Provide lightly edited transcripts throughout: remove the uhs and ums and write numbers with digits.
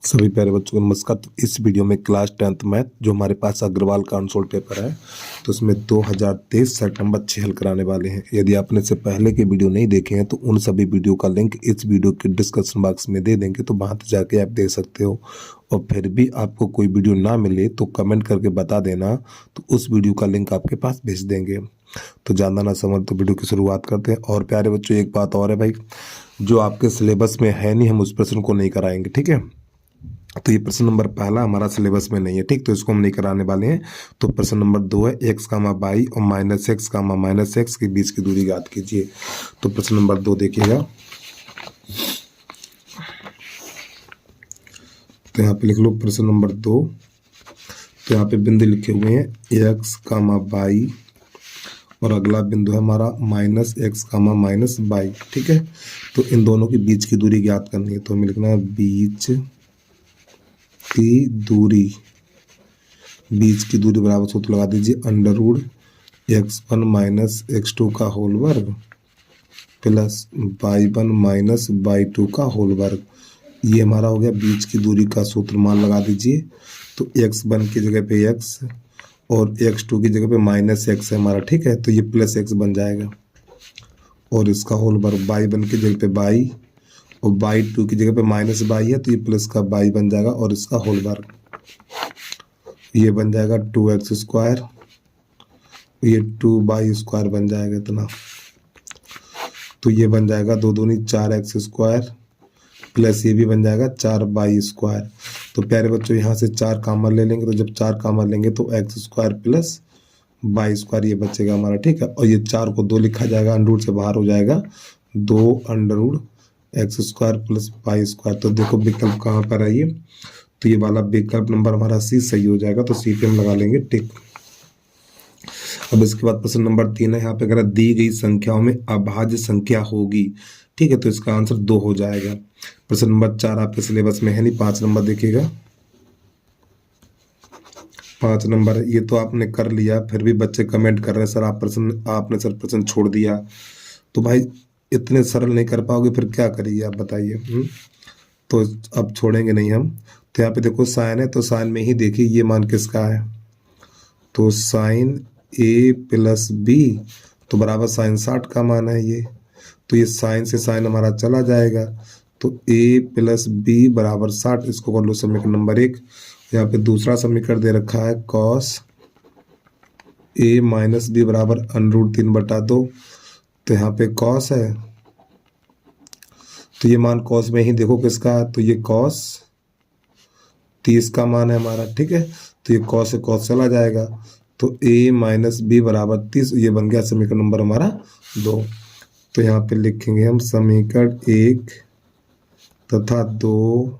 सभी प्यारे बच्चों को नमस्कार। तो इस वीडियो में क्लास 10th मैथ जो हमारे पास अग्रवाल का अनसोल्ड पेपर है, तो उसमें 2023 सेट नंबर 6 हल कराने वाले हैं। यदि आपने से पहले के वीडियो नहीं देखे हैं तो उन सभी वीडियो का लिंक इस वीडियो के डिस्क्रिप्शन बॉक्स में दे देंगे, तो वहाँ जाके आप देख सकते हो। और फिर भी आपको कोई वीडियो ना मिले तो कमेंट करके बता देना, तो उस वीडियो का लिंक आपके पास भेज देंगे। तो जानना ना समझ तो वीडियो की शुरुआत करते हैं। और प्यारे बच्चों, एक बात और है भाई, जो आपके सिलेबस में है नहीं, हम उस प्रश्न को नहीं कराएंगे, ठीक है। तो ये प्रश्न नंबर पहला हमारा सिलेबस में नहीं है, ठीक, तो इसको हम नहीं कराने वाले हैं। तो प्रश्न नंबर 2 है एक्स कामा बाई और माइनस एक्स के बीच की दूरी ज्ञात कीजिए। तो प्रश्न नंबर 2 देखिएगा, तो यहाँ पे लिख लो प्रश्न नंबर 2। तो यहाँ पे बिंदु लिखे हुए हैं एक्स कामा बाई और अगला बिंदु है हमारा minus x comma minus y, ठीक है। तो इन दोनों के बीच की दूरी ज्ञात करनी है, तो हमें लिखना है बीच की दूरी बराबर सूत्र लगा दीजिए, under root x1 minus x2 का होल वर्ग प्लस y1 माइनस y2 का होल वर्ग। ये हमारा हो गया बीच की दूरी का सूत्र, मान लगा दीजिए। तो x1 की जगह पे x और x2 की जगह पे माइनस x है हमारा, ठीक है। तो ये प्लस x बन जाएगा और इसका होल वर्ग y1 की जगह पे y और y2 की जगह पे माइनस y है, तो ये प्लस का y बन जाएगा और इसका होल वर्ग ये बन जाएगा 2x स्क्वायर, ये 2y स्क्वायर बन जाएगा इतना। तो ये बन जाएगा 2 दूनी 4x स्क्वायर प्लस ये भी बन जाएगा 4y स्क्वायर। तो प्यारे बच्चों यहाँ से 4 कॉमन ले लेंगे, तो जब 4 कॉमन लेंगे तो x square plus y square ये बचेगा हमारा, ठीक है। और ये 4 को 2 लिखा जाएगा, अंडर रूट से बाहर हो जाएगा 2 under root x square plus y square. तो देखो विकल्प कहाँ पर है ये, तो ये वाला विकल्प नंबर हमारा सी सही हो जाएगा, तो सी पे हम लगा लेंगे टिक। अब इसके बाद प्रश्न नंबर 3 है, यहाँ पे अगर दी गई संख्याओं में अभाज्य संख्या होगी, ठीक है, तो इसका आंसर 2 हो जाएगा। प्रश्न नंबर 4 आपके सिलेबस में है नहीं, 5 नंबर देखिएगा। 5 नंबर ये तो आपने कर लिया, फिर भी बच्चे कमेंट कर रहे हैं सर आपने सर प्रश्न छोड़ दिया। तो भाई इतने सरल नहीं कर पाओगे, फिर क्या करिए आप बताइए। तो अब छोड़ेंगे नहीं हम। तो यहाँ पे देखो साइन है, तो साइन में ही देखिए ये मान किसका है, तो साइन ए प्लस बी तो बराबर साइन 60 का मान है ये। तो ये साइन से साइन हमारा चला जाएगा, तो ए प्लस बी बराबर 60। इसको कर लो समीकरण नंबर 1। यहाँ पे दूसरा समीकरण दे रखा है कॉस ए माइनस बी बराबर √3/2। तो यहाँ पे कॉस है, तो ये मान कॉस में ही देखो किसका है, तो ये कॉस 30 का मान है हमारा, ठीक है। तो ये कॉस से कॉस चला जाएगा, तो a माइनस बी बराबर 30, ये बन गया समीकरण नंबर हमारा 2। तो यहाँ पे लिखेंगे हम समीकरण 1 तथा 2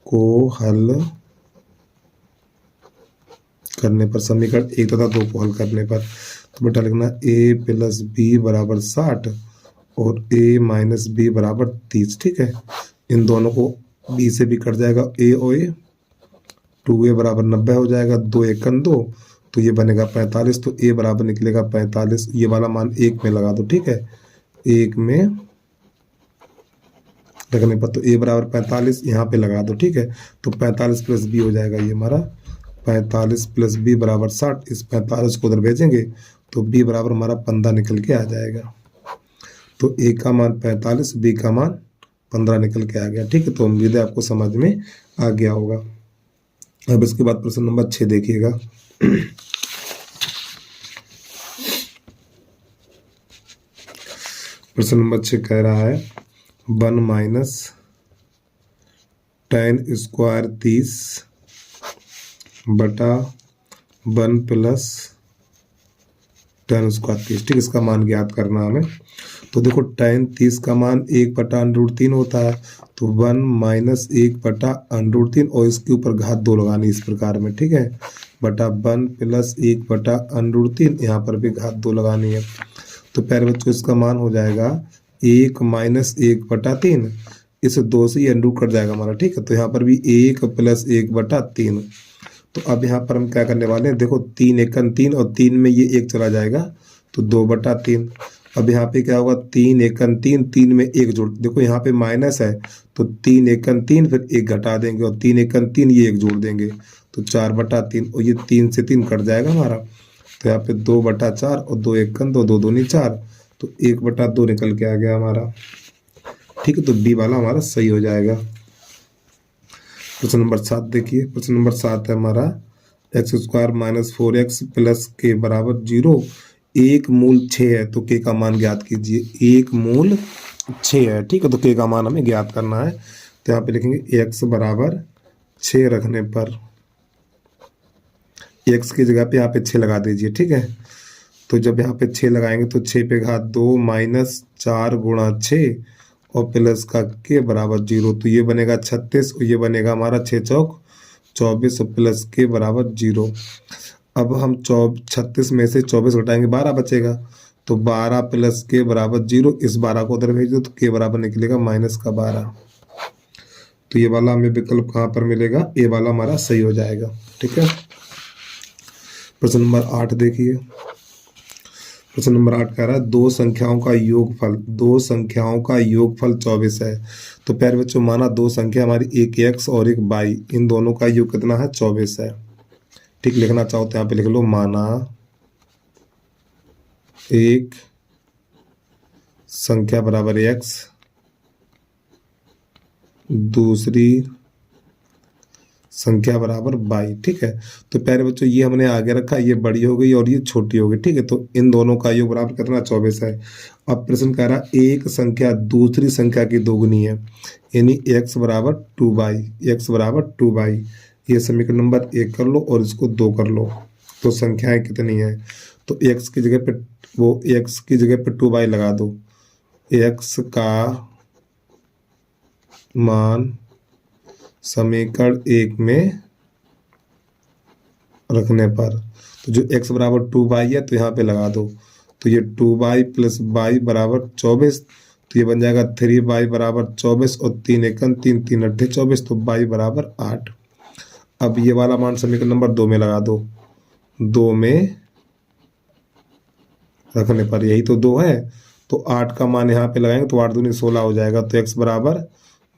को हल करने पर, समीकरण 1 तथा 2 को हल करने पर, तो बेटा लिखना a प्लस बी बराबर 60 और a माइनस बी बराबर 30, ठीक है। इन दोनों को b से भी कट जाएगा, a और a, 2a बराबर 90 हो जाएगा, 2 एकन 2, तो ये बनेगा 45। तो a बराबर निकलेगा 45, ये वाला मान 1 में लगा दो, ठीक है, 1 में लगने पर, तो a बराबर 45 यहाँ पे लगा दो, ठीक है। तो 45 प्लस b हो जाएगा ये हमारा 45 प्लस b बराबर 60। इस 45 को उधर भेजेंगे तो b बराबर हमारा 15 निकल के आ जाएगा। तो a का मान 45, b का मान 15 निकल के आ गया, ठीक है। तो उम्मीद है आपको समझ में आ गया होगा। अब इसके बाद प्रश्न नंबर 6 देखिएगा। प्रश्न नंबर 6 कह रहा है 1 माइनस tan स्क्वायर 30 बटा 1 प्लस tan स्क्वायर 30, ठीक, इसका मान ज्ञात करना हमें। तो देखो tan 30 का मान 1/√3 होता है, तो 1 माइनस 1/√3 और इसके ऊपर घात 2 लगानी इस प्रकार में, ठीक है, बटा 1 प्लस 1/√3, यहाँ पर भी घात 2 लगानी है। तो प्यारे बच्चों इसका मान हो जाएगा 1 माइनस 1/3, इस 2 से ये अंडू कट जाएगा हमारा, ठीक है। तो यहाँ पर भी 1 प्लस 1/3। तो अब यहाँ पर हम क्या करने वाले हैं, देखो 3 एकन 3 और 3 में ये 1 चला जाएगा, तो 2/3। अब यहाँ पे क्या होगा, 3 एकन 3, 3 में 1 जोड़, देखो यहाँ पे माइनस है तो 3 एकन 3, फिर 1 घटा देंगे और 3 एकन 3, ये 1 जोड़ देंगे तो 4/3, और ये 3 से 3 कट जाएगा हमारा, तो यहाँ पे 2/4 और 2 एकन 2, 2 दूनी 4, तो 1/2 निकल के आ गया हमारा। ठीक है, तो बी वाला हमारा सही हो जाएगा। प्रश्न नंबर 7 देखिए, प्रश्न नंबर 7 है हमारा x² - 4x + k = 0। एक मूल 6 है तो k का मान ज्ञात कीजिए। एक मूल 6 है, ठीक है, तो k का मान हमें ज्ञात करना है। तो यहाँ पे लिखेंगे x = 6 रखने पर x की जगह पे यहाँ पे 6 लगा दीजिए। ठीक है, तो जब यहाँ पे 6 लगाएंगे तो 6 पे घात 2 - 4 × 6 और प्लस का k = 0, तो ये बनेगा 36 और ये बनेगा हमारा 6 चौक 24 और प्लस k = 0। अब हम 36 में से 24 घटाएंगे 12 बचेगा, तो 12 + k = 0। इस 12 को उधर भेज दो तो k बराबर निकलेगा -12। तो ये वाला हमें विकल्प कहाँ पर मिलेगा, ए वाला हमारा सही हो जाएगा। ठीक है, प्रश्न नंबर 8 देखिए। प्रश्न नंबर 8 कह रहा है दो संख्याओं का योगफल 24 है। तो प्यारे बच्चों, माना दो संख्या हमारी, एक x और एक y, इन दोनों का योग कितना है, 24 है। ठीक, लिखना चाहो तो यहाँ पे लिख लो, माना एक संख्या बराबर x, दूसरी संख्या बराबर y। ठीक है, तो प्यारे बच्चों ये हमने आगे रखा, ये बड़ी हो गई और ये छोटी हो गई। ठीक है, तो इन दोनों का योग बराबर कितना, 24 है। अब प्रश्न कह रहा एक संख्या दूसरी संख्या की दोगुनी है, यानी x = 2y। ये समीकरण नंबर 1 कर लो और इसको 2 कर लो, तो संख्याएं कितनी है, तो x की जगह पे 2y लगा दो। x का मान समीकरण 1 में रखने पर, तो जो x = 2y है तो यहाँ पे लगा दो, तो ये 2y + y = 24, तो ये बन जाएगा 3y = 24 और 3 एकन 3, 3 अट्ठे 24, तो y = 8। अब ये वाला मान समीकरण नंबर 2 में लगा दो, 2 में रखने पर यही तो 2 है, तो 8 का मान यहाँ पे लगाएंगे तो 8 दूनी 16 हो जाएगा, तो x =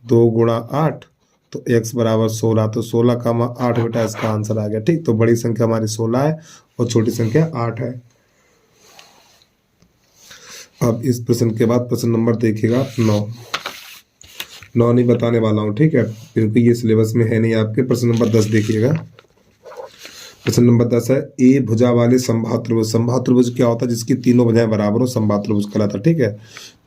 2 × 8, तो x = 16, तो 16 का मान 8 बेटा इसका आंसर आ गया। ठीक, तो बड़ी संख्या हमारी 16 है और छोटी संख्या 8 है। अब इस प्रश्न के बाद प्रश्न नंबर देखिएगा 9 नहीं बताने वाला हूँ। ठीक है, क्योंकि ये सिलेबस में है नहीं आपके। प्रश्न नंबर 10 देखिएगा। प्रश्न नंबर 10 है ए भुजा वाले समबाहु त्रिभुज। समबाहु त्रिभुज क्या होता है, जिसकी तीनों भुजाएं बराबर हो, समबाहु त्रिभुज कहलाता है। ठीक है,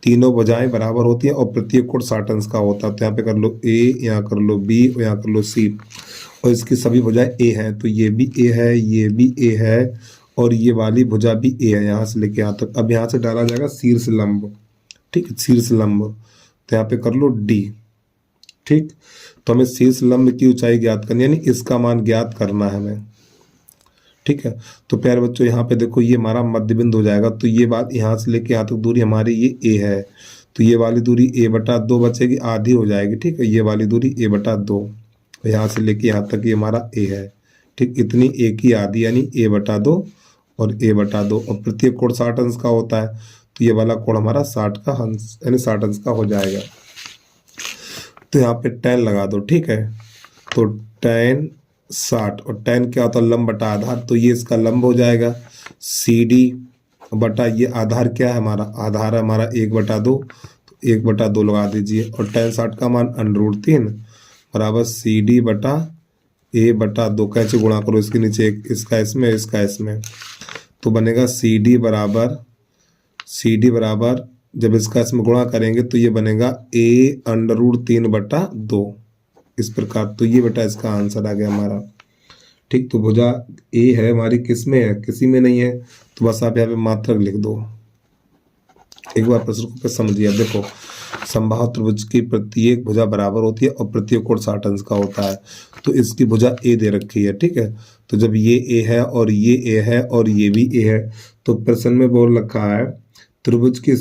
तीनों भुजाएं बराबर होती हैं और प्रत्येक कोण 60 अंश का होता है। तो यहाँ पे कर लो ए, यहाँ कर लो बी और यहाँ कर लो सी, और इसकी सभी भुजाएं ए हैं, तो ये भी ए है, ये भी ए है और ये वाली भुजा भी ए है, यहाँ से लेके यहाँ तक। अब यहाँ से डाला जाएगा शीर्ष लंब। ठीक है, शीर्ष लंब, तो यहाँ पे कर लो डी। ठीक, तो हमें शीर्ष लंब की ऊंचाई ज्ञात करनी, यानी इसका मान ज्ञात करना है हमें। ठीक है, तो प्यारे बच्चों यहाँ पे देखो ये हमारा मध्य बिंदु हो जाएगा, तो ये बात यहाँ से लेके यहाँ तक दूरी हमारी ये ए है, तो ये वाली दूरी a/2 बचेगी, आधी हो जाएगी। ठीक है, ये वाली दूरी a/2, यहाँ से लेके यहाँ तक ये हमारा a है। ठीक, इतनी a की आधी यानी a/2 और a/2, और प्रत्येक कोण 60 अंश का होता है, तो ये वाला कोण हमारा 60 का अंश यानी 60 अंश का हो जाएगा। तो यहाँ पे tan लगा दो। ठीक है, तो tan 60, और tan क्या होता है, लंब बटा आधार, तो ये इसका लंब हो जाएगा CD बटा ये आधार क्या है हमारा, आधार है हमारा 1/2, तो 1/2 लगा दीजिए, और tan 60 का मान √3 बराबर CD बटा a/2। कैसे गुणा करो, इसके नीचे एक, इसका इसमें, इसका इसमें, तो बनेगा CD बराबर जब इसका इसमें गुणा करेंगे तो ये बनेगा a√3/2 इस प्रकार। तो ये बेटा इसका आंसर आ गया हमारा। ठीक, तो भुजा ए है हमारी, किस में है, किसी में नहीं है, तो बस आप यहाँ पे मात्रक लिख दो। एक बार प्रश्न को समझिए। अब देखो समबाहु त्रिभुज की प्रत्येक भुजा बराबर होती है और प्रत्येक कोण 60 अंश का होता है, तो इसकी भुजा ए दे रखी है। ठीक है, तो जब ये ए है और ये ए है और ये भी ए है, तो प्रश्न में बोल रखा है त्रिभुज के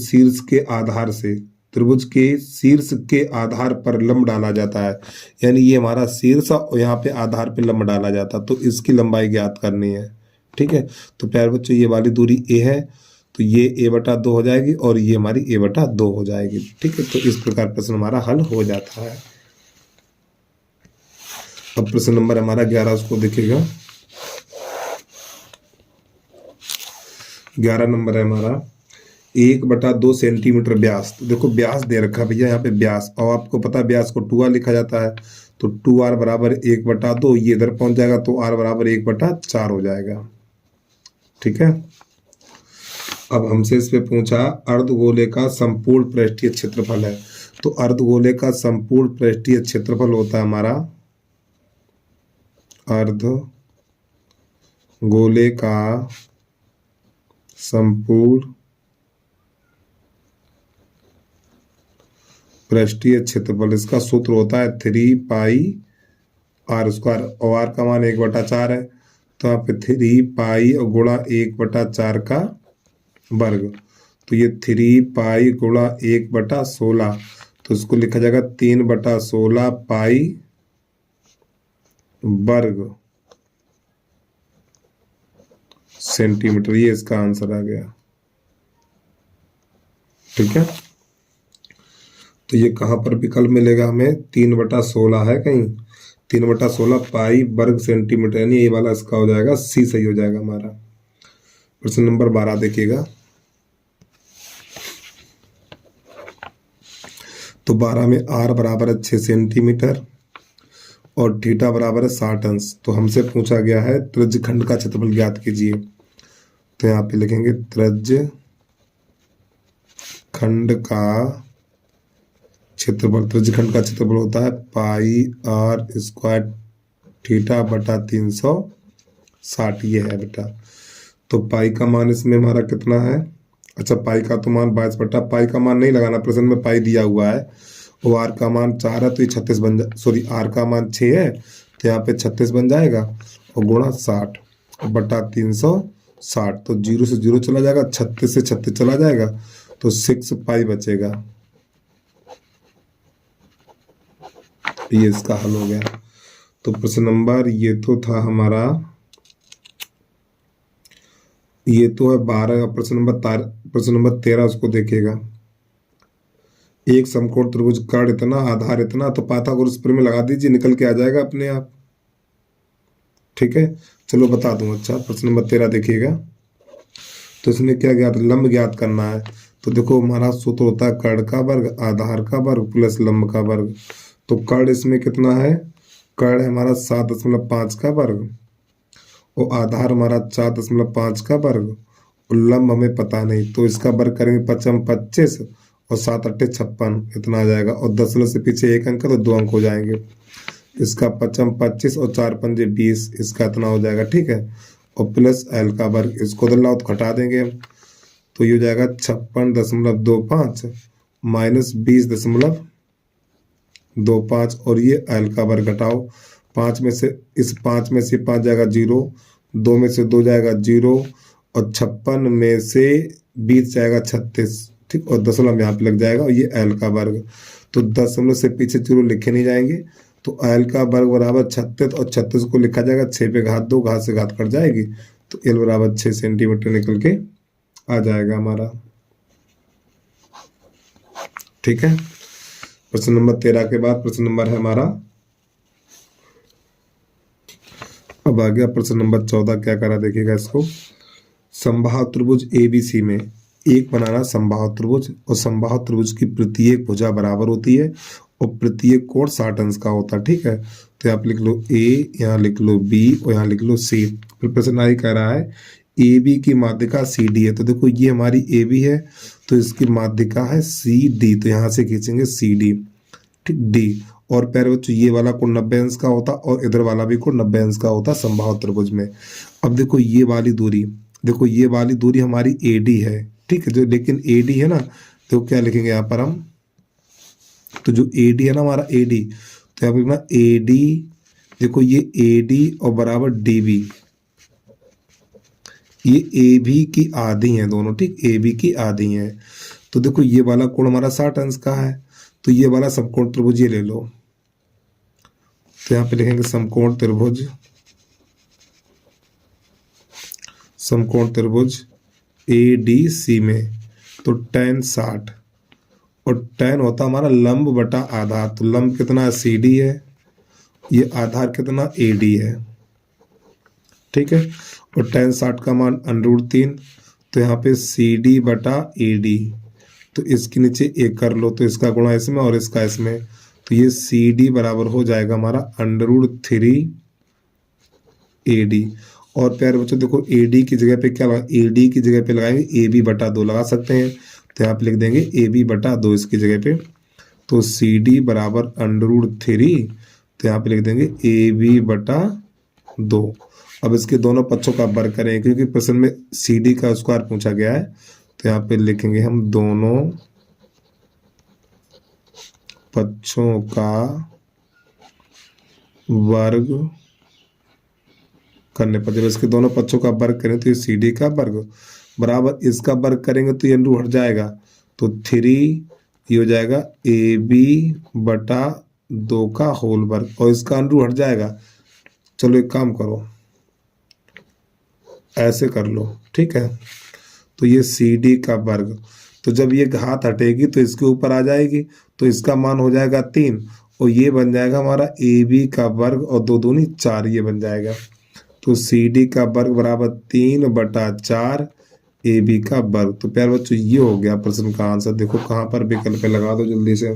शीर्ष के आधार पर लंब डाला जाता है, यानी ये हमारा शीर्ष और यहाँ पे आधार पे लंब डाला जाता है, तो इसकी लंबाई ज्ञात करनी है। ठीक है, तो प्यारे बच्चों ये वाली दूरी ए है, तो ये a/2 हो जाएगी और ये हमारी a/2 हो जाएगी। ठीक है, तो इस प्रकार प्रश्न हमारा हल हो जाता है। अब प्रश्न नंबर हमारा 11 उसको देखिएगा। 11 नंबर है हमारा 1/2 सेंटीमीटर व्यास। तो देखो व्यास दे रखा है भैया यहाँ पे व्यास, और आपको पता है व्यास को 2r लिखा जाता है, तो 2r बराबर 1/2, ये इधर पहुंच जाएगा तो r बराबर 1/4 हो जाएगा। ठीक है, अब हमसे इस पे पूछा अर्धगोले का संपूर्ण पृष्ठीय क्षेत्रफल है। तो अर्धगोले का संपूर्ण पृष्ठीय क्षेत्रफल होता है हमारा, अर्धगोले का संपूर्ण पृष्ठीय क्षेत्रफल, इसका सूत्र होता है 3πr², और r का मान 1/4 है, तो यहाँ पे 3π और गुणा 1/4 का वर्ग, तो ये 3π गुणा 1/16, तो इसको लिखा जाएगा 3/16 पाई वर्ग सेंटीमीटर। ये इसका आंसर आ गया। ठीक है, तो ये कहाँ पर विकल्प मिलेगा हमें, 3/16 है कहीं, 3/16 पाई वर्ग सेंटीमीटर, यानी ये वाला इसका हो जाएगा सी, सही हो जाएगा हमारा। प्रश्न नंबर 12 देखिएगा। तो 12 में r बराबर है 6 सेंटीमीटर और थीटा बराबर है 60 अंश। तो हमसे पूछा गया है त्रिज्यखंड का क्षेत्रफल ज्ञात कीजिए। तो यहाँ पे लिखेंगे त्रिज्यखंड का क्षेत्रफल, त्रिज्यखंड का क्षेत्रफल होता है πr² थीटा बटा 360, ये है बेटा। तो पाई का मान इसमें हमारा कितना है, अच्छा पाई का तो मान 22 पाई का मान नहीं लगाना, प्रश्न में पाई दिया हुआ है, और आर का मान 4 है तो ये 36 बन जा, सॉरी आर का मान 6 है तो यहाँ पे 36 बन जाएगा, और गुणा 60 बटा 360, तो 0 से 0 चला जाएगा, 36 से 36 चला जाएगा, तो 6π बचेगा। ये इसका हल हो गया। तो प्रश्न नंबर ये तो था हमारा, ये तो है 12 का। प्रश्न नंबर 13 उसको देखिएगा। एक समकोण त्रिभुज कर्ण इतना, आधार इतना, तो पाइथागोरस प्रमेय लगा दीजिए, निकल के आ जाएगा अपने आप। ठीक है, चलो बता दूं। अच्छा, प्रश्न नंबर 13 देखिएगा। तो इसमें क्या ज्ञात, लंब ज्ञात करना है। तो देखो हमारा सूत्र होता है कर्ण का वर्ग आधार का वर्ग प्लस लंब का वर्ग। तो कर्ण इसमें कितना है, कर्ण है हमारा 7.5 का वर्ग, और आधार हमारा 4.5 का वर्ग, और लंब हमें पता नहीं, तो इसका वर्ग करेंगे 5 25 और 7 8 56, इतना आ जाएगा, और दशमलव से पीछे 1 अंक तो 2 अंक हो जाएंगे। इसका 5 25 और 4 पंजे 20, इसका इतना हो जाएगा। ठीक है, और प्लस एल का वर्ग, इसको दल्ला तो घटा देंगे हम, तो ये हो जाएगा 56.25 माइनस 20.25, और ये एल का वर्ग घटाओ, 5 में से इस 5 में से 5 जाएगा 0, 2 में से 2 जाएगा 0, और 56 में से 20 जाएगा 36। ठीक, और दशमलव यहाँ पे लग जाएगा, और ये एल का वर्ग, तो दशमलव से पीछे 0 लिखे नहीं जाएंगे, तो एल का वर्ग बराबर 36, और 36 को लिखा जाएगा 6 पे घात 2, घात से घात कट जाएगी, तो एल बराबर 6 सेंटीमीटर निकल के आ जाएगा हमारा। ठीक है, प्रश्न नंबर 13 के बाद प्रश्न नंबर है हमारा, अब आ गया प्रश्न नंबर 14। क्या करा देखिएगा इसको। समबाहु त्रिभुज एबीसी में एक बनाना समबाहु त्रिभुज, और समबाहु त्रिभुज की प्रत्येक भुजा बराबर होती है और प्रत्येक कोण 60 अंश का होता है। ठीक है, तो यहाँ पे लिख लो ए, यहाँ लिख लो बी, और यहाँ लिख लो सी। फिर प्रश्न आई कह रहा है ए बी की माध्यिका सी डी है। तो देखो ये हमारी ए बी है, तो इसकी माध्यिका है सी डी, तो यहाँ से खींचेंगे सी डी। ठीक, डी, और प्यारे बच्चों ये वाला कोण 90 अंश का होता, और इधर वाला भी कोण 90 अंश का होता समबाहु त्रिभुज में। अब देखो ये वाली दूरी, देखो ये वाली दूरी हमारी ए डी है। ठीक है, जो लेकिन ए डी है ना, तो क्या लिखेंगे यहाँ पर हम, तो जो ए डी है ना हमारा ए डी, तो यहाँ पर लिखना ए डी, देखो ये ए डी और बराबर डी बी, ये ए बी की आधी है दोनों। ठीक, ए बी की आधी है। तो देखो ये वाला कोण हमारा 60 अंश का है, तो ये वाला समकोण त्रिभुज ये ले लो, तो यहाँ पे लिखेंगे समकोण त्रिभुज, समकोण त्रिभुज ADC में, तो tan 60, और tan होता हमारा लंब बटा आधार, तो लंब कितना CD है, ये आधार कितना AD है, ठीक है। और tan 60 का मान √3, तो यहाँ पे CD बटा AD, तो इसके नीचे एक कर लो, तो इसका गुणा इसमें और इसका इसमें, तो ये CD बराबर हो जाएगा हमारा √3 AD। और प्यारे बच्चों देखो AD की जगह पे क्या लगा, AD की जगह पे लगाएंगे AB बटा 2 लगा सकते हैं, तो यहाँ पे लिख देंगे AB बटा 2 इसकी जगह पे, तो CD बराबर √3, तो यहाँ पे लिख देंगे AB बटा 2। अब इसके दोनों पक्षों का वर्ग करेंगे क्योंकि प्रश्न में CD का स्क्वायर पूछा गया है, तो यहाँ पे लिखेंगे हम दोनों पक्षों का वर्ग करने पर, जब इसके दोनों पक्षों का वर्ग करें तो ये CD का वर्ग बराबर इसका वर्ग करेंगे तो ये अंडू हट जाएगा, तो 3 ये हो जाएगा AB बटा 2 का होल वर्ग, और इसका अंडू हट जाएगा। चलो एक काम करो, ऐसे कर लो, ठीक है, तो ये CD का वर्ग, तो जब ये घात हटेगी तो इसके ऊपर आ जाएगी, तो इसका मान हो जाएगा 3, और ये बन जाएगा हमारा AB का वर्ग, और 2 दूनी 4 ये बन जाएगा, तो CD का वर्ग बराबर 3 बटा 4 AB का वर्ग। तो प्यारे बच्चों ये हो गया प्रश्न का आंसर। देखो कहाँ पर विकल्प लगा दो जल्दी से,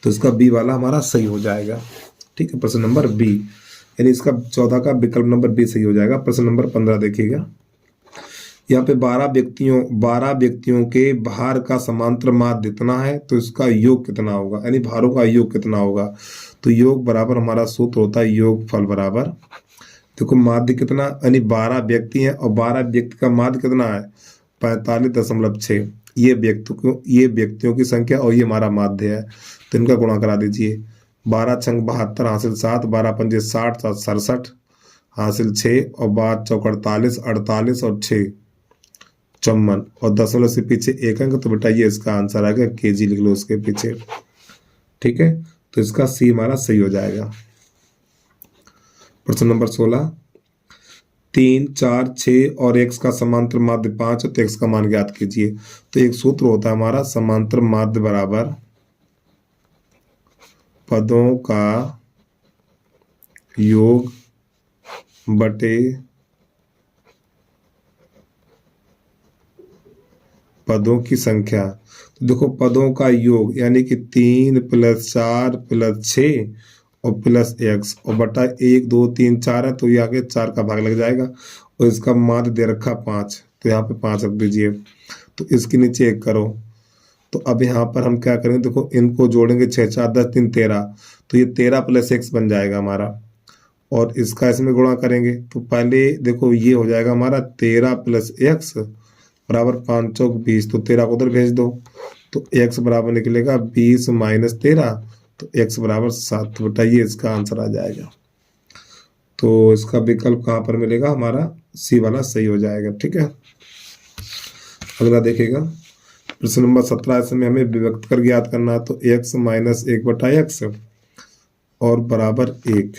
तो इसका बी वाला हमारा सही हो जाएगा, ठीक है, प्रश्न नंबर बी, यानी इसका 14 का विकल्प नंबर बी सही हो जाएगा। प्रश्न नंबर 15 देखिएगा, यहाँ पे 12 व्यक्तियों के भार का समांतर माध्य इतना है, तो इसका योग कितना होगा, यानी भारों का योग कितना होगा। तो योग बराबर हमारा सूत्र होता है योग फल बराबर, देखो माध्य कितना, यानी 12 व्यक्ति हैं और 12 व्यक्ति का माध्य कितना है 45.6, ये व्यक्तियों की संख्या और ये हमारा माध्य है, तो इनका गुणा करा दीजिए। 12 छंग 72 हासिल 7, 12 पंजे 60, 7 67 हासिल 6, और 12 चौक 48, 48 और 6 54, और दशमलव से पीछे एक अंक, तो बेटा ये इसका आंसर आएगा, केजी लिख लो उसके पीछे, ठीक है, तो इसका सी हमारा सही हो जाएगा। प्रश्न नंबर 16, 3, 4, 6 और x का समांतर माध्य 5 है, तो x का मान ज्ञात कीजिए। तो एक सूत्र होता है हमारा समांतर माध्य बराबर पदों का योग बटे पदों की संख्या। तो देखो पदों का योग यानी कि 3 + 4 + 6 और प्लस x और बटा 1 2 3 4 है, तो ये आगे 4 का भाग लग जाएगा, और इसका माध्य दे रखा 5, तो यहाँ पे 5 रख दीजिए, तो इसके नीचे 1 करो। तो अब यहाँ पर हम क्या करेंगे, देखो इनको जोड़ेंगे 6 4 10 3 13, तो ये 13 + x बन जाएगा हमारा, और इसका इसमें गुणा करेंगे, तो पहले देखो ये हो जाएगा हमारा 13 + x बराबर 5 चौक 20, तो 13 को उधर भेज दो, तो x बराबर निकलेगा 20 - 13, तो x बराबर 7, तो बताइए इसका आंसर आ जाएगा। तो इसका विकल्प कहाँ पर मिलेगा, हमारा सी वाला सही हो जाएगा, ठीक है। अगला देखिएगा, प्रश्न नंबर 17, इसमें हमें विभक्त कर ज्ञात करना है, तो x - 1/x और बराबर 1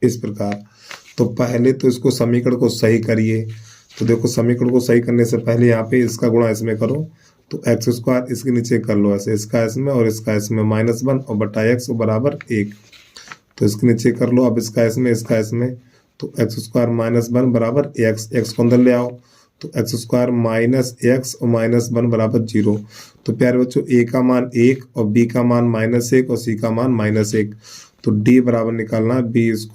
इस प्रकार। तो पहले तो इसको समीकरण को सही करिए, तो देखो समीकरण को सही करने से पहले यहाँ पे इसका गुणा इसमें करो, तो x² इसके नीचे कर लो ऐसे, इसका इसमें और इसका इसमें -1 और बटा x बराबर 1, तो इसके नीचे कर लो, अब इसका इसमें तो x² -1 बराबर x को अंदर ले आओ, तो x² - x और -1 बराबर 0। तो प्यारे बच्चों a का मान 1 और b का मान -1 और c का मान -1, तो d बराबर निकालना b² -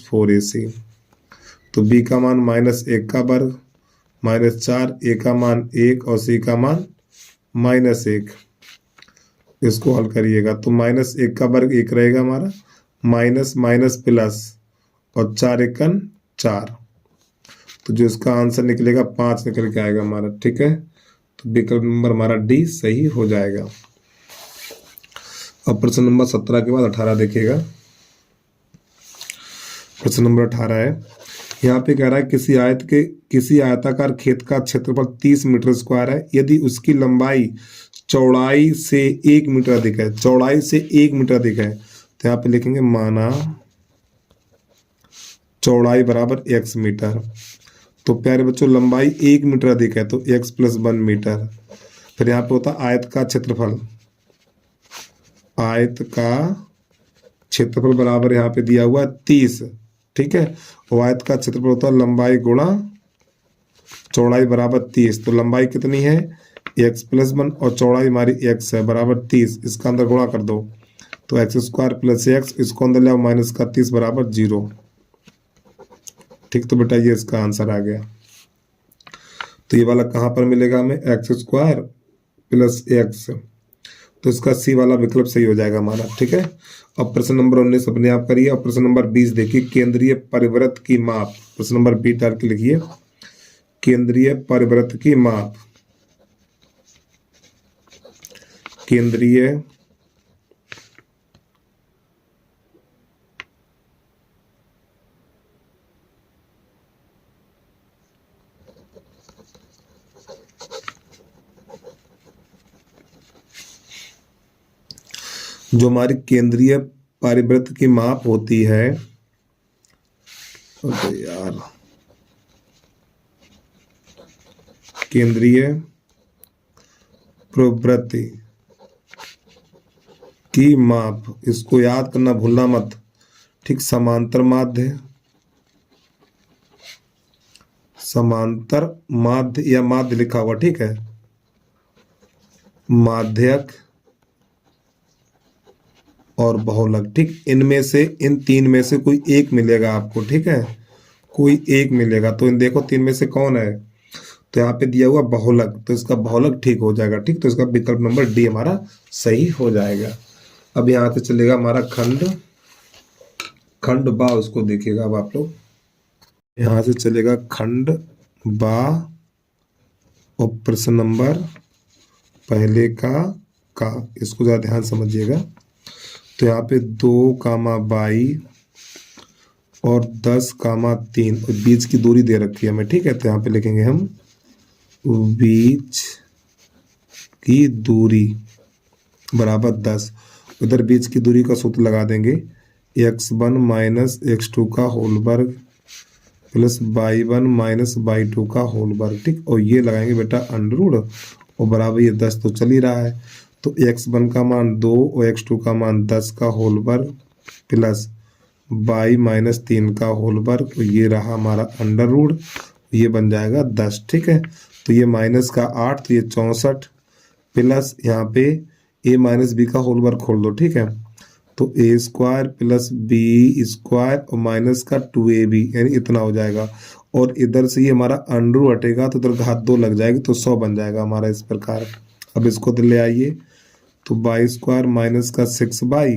4ac, तो b का मान -1 का वर्ग -4, a का मान 1 और c का मान -1, इसको हल करिएगा, तो -1 का वर्ग 1 रहेगा हमारा, माइनस माइनस प्लस और 4 एकन 4, तो जो इसका आंसर निकलेगा 5 निकल के आएगा हमारा, ठीक है। तो विकल्प नंबर हमारा डी सही हो जाएगा। अब प्रश्न नंबर 17 के बाद 18 देखिएगा। प्रश्न नंबर 18 है, यहाँ पे कह रहा है किसी आयताकार खेत का क्षेत्रफल 30 मीटर स्क्वायर है, यदि उसकी लंबाई चौड़ाई से 1 मीटर अधिक है, तो यहाँ पे लिखेंगे माना चौड़ाई बराबर x मीटर। तो प्यारे बच्चों लंबाई 1 मीटर अधिक है तो x + 1 मीटर। फिर यहाँ पे होता आयत का क्षेत्रफल, आयत का क्षेत्रफल बराबर यहाँ पे दिया हुआ 30, ठीक है। और आयत का क्षेत्रफल होता है लंबाई गुणा चौड़ाई बराबर 30। तो लंबाई कितनी है x + 1 और चौड़ाई हमारी x है बराबर 30, इसका अंदर गुणा कर दो तो x² + x, इसको अंदर ले आओ माइनस का 30 बराबर 0, ठीक। तो बेटा ये इसका आंसर आ गया। तो ये वाला कहाँ पर मिलेगा हमें x² + x, तो इसका सी वाला विकल्प सही हो जाएगा हमारा, ठीक है। अब प्रश्न नंबर 19 अपने आप करिए। और प्रश्न नंबर 20 देखिए, केंद्रीय परिवृत्त की माप। प्रश्न नंबर 20 डाल के लिखिए, केंद्रीय परिवृत्त की माप। केंद्रीय जो हमारी केंद्रीय परिवृत्त की माप होती है, यार केंद्रीय प्रवृत्ति की माप, इसको याद करना भूलना मत, ठीक। समांतर माध्य, समांतर माध्य या माध्य लिखा हुआ, ठीक है। माध्यक और बहुलक, ठीक। इनमें से इन तीन में से कोई एक मिलेगा आपको, ठीक है, कोई एक मिलेगा। तो इन देखो तीन में से कौन है, तो यहाँ पे दिया हुआ बहुलक, तो इसका बहुलक ठीक हो जाएगा, ठीक। तो इसका विकल्प नंबर डी हमारा सही हो जाएगा। अब यहाँ से चलेगा हमारा खंड, खंड बा, उसको देखिएगा अब आप लोग। यहाँ से चलेगा खंड बा और प्रश्न नंबर पहले का इसको ज़रा ध्यान समझिएगा। तो यहाँ पे 2, 22 और 10, 3 और बीच की दूरी दे रखी है हमें, ठीक है। तो यहाँ पे लिखेंगे हम बीच की दूरी बराबर 10। उधर बीच की दूरी का सूत्र लगा देंगे, x1 - x2 का होल वर्ग प्लस y1 - y2 का होल वर्ग, ठीक। और ये लगाएंगे बेटा अंडरवुड और बराबर ये 10 तो चल ही रहा है। तो x1 का मान 2 और x2 का मान 10 का होल वर्ग प्लस y - 3 का होल वर्ग, तो ये रहा हमारा अंडरवुड, ये बन जाएगा 10, ठीक है। तो ये माइनस का 8, तो ये 64 प्लस यहाँ पे a - b का होल वर्ग खोल दो, ठीक है। तो a² + b² और माइनस का 2ab, यानी इतना हो जाएगा। और इधर से ये हमारा अंडर हटेगा तो इधर घात 2 लग जाएगी, तो 100 बन जाएगा हमारा इस प्रकार। अब इसको ले आइए, तो y² माइनस का 6y,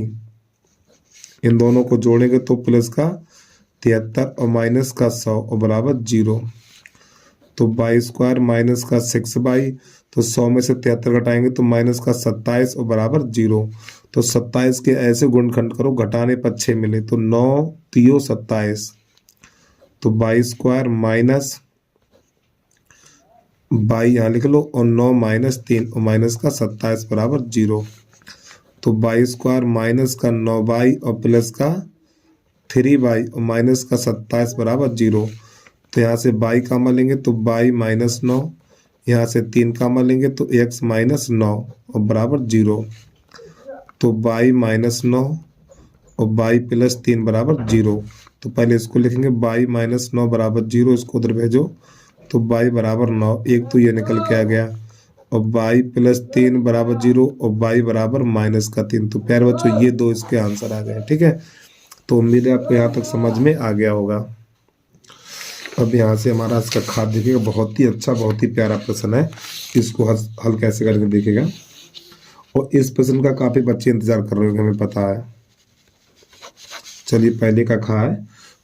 इन दोनों को जोड़ेंगे तो प्लस का 73 और माइनस का 100 और बराबर 0। तो y² माइनस का 6y, तो 100 में से 73 घटाएंगे तो माइनस का 27 और बराबर 0। तो 27 के ऐसे गुणनखंड करो, घटाने पर 6 मिले, तो 9 3 27, तो y² माइनस y यहाँ लिख लो और 9 - 3 और माइनस का 27 बराबर 0। तो y² माइनस का 9y और प्लस का 3y और माइनस का 27 बराबर 0। तो यहाँ से y कामा लेंगे तो y - 9, यहाँ से 3 कामा लेंगे तो x - 9 और बराबर 0। तो y - 9 और y + 3 बराबर 0। तो पहले इसको लिखेंगे y - 9 बराबर 0, इसको उधर भेजो तो y बराबर 9, एक तो ये निकल के आ गया, और y + 3 बराबर 0 और y बराबर -3। तो प्यारे बच्चों ये दो इसके आंसर आ गए, ठीक है। तो उम्मीद है आपको यहाँ तक समझ में आ गया होगा। अब यहाँ से हमारा इसका खाद देखिएगा, बहुत ही अच्छा, बहुत ही प्यारा प्रश्न है, इसको हल कैसे करके देखेगा। और इस प्रश्न का काफ़ी बच्चे इंतजार कर रहे होंगे, हमें पता है। चलिए पहले का खा है,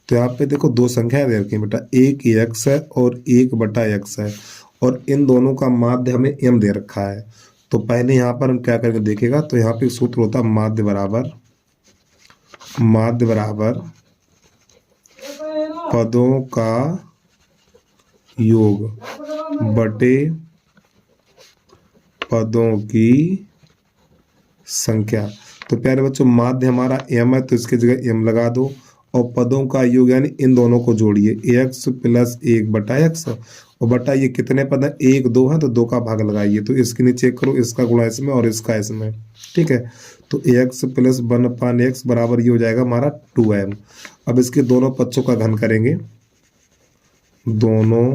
तो यहाँ पे देखो दो संख्याएं दे रखी हैं बेटा, एक x है और 1/x है, और इन दोनों का माध्य हमें m दे रखा है। तो पहले यहाँ पर हम क्या करके देखेगा, तो यहाँ पे सूत्र होता है माध्य बराबर पदों का योग बटे पदों की संख्या। तो प्यारे बच्चों माध्य हमारा m है, तो इसकी जगह m लगा दो, और पदों का योग यानी इन दोनों को जोड़िए x प्लस 1/x और बटा ये कितने पद हैं, 1 2 है तो 2 का भाग लगाइए, तो इसके नीचे चेक करो, इसका गुणा इसमें और इसका इसमें, ठीक है। तो x प्लस 1/x बराबर ये हो जाएगा हमारा 2m। अब इसके दोनों पक्षों का घन करेंगे, दोनों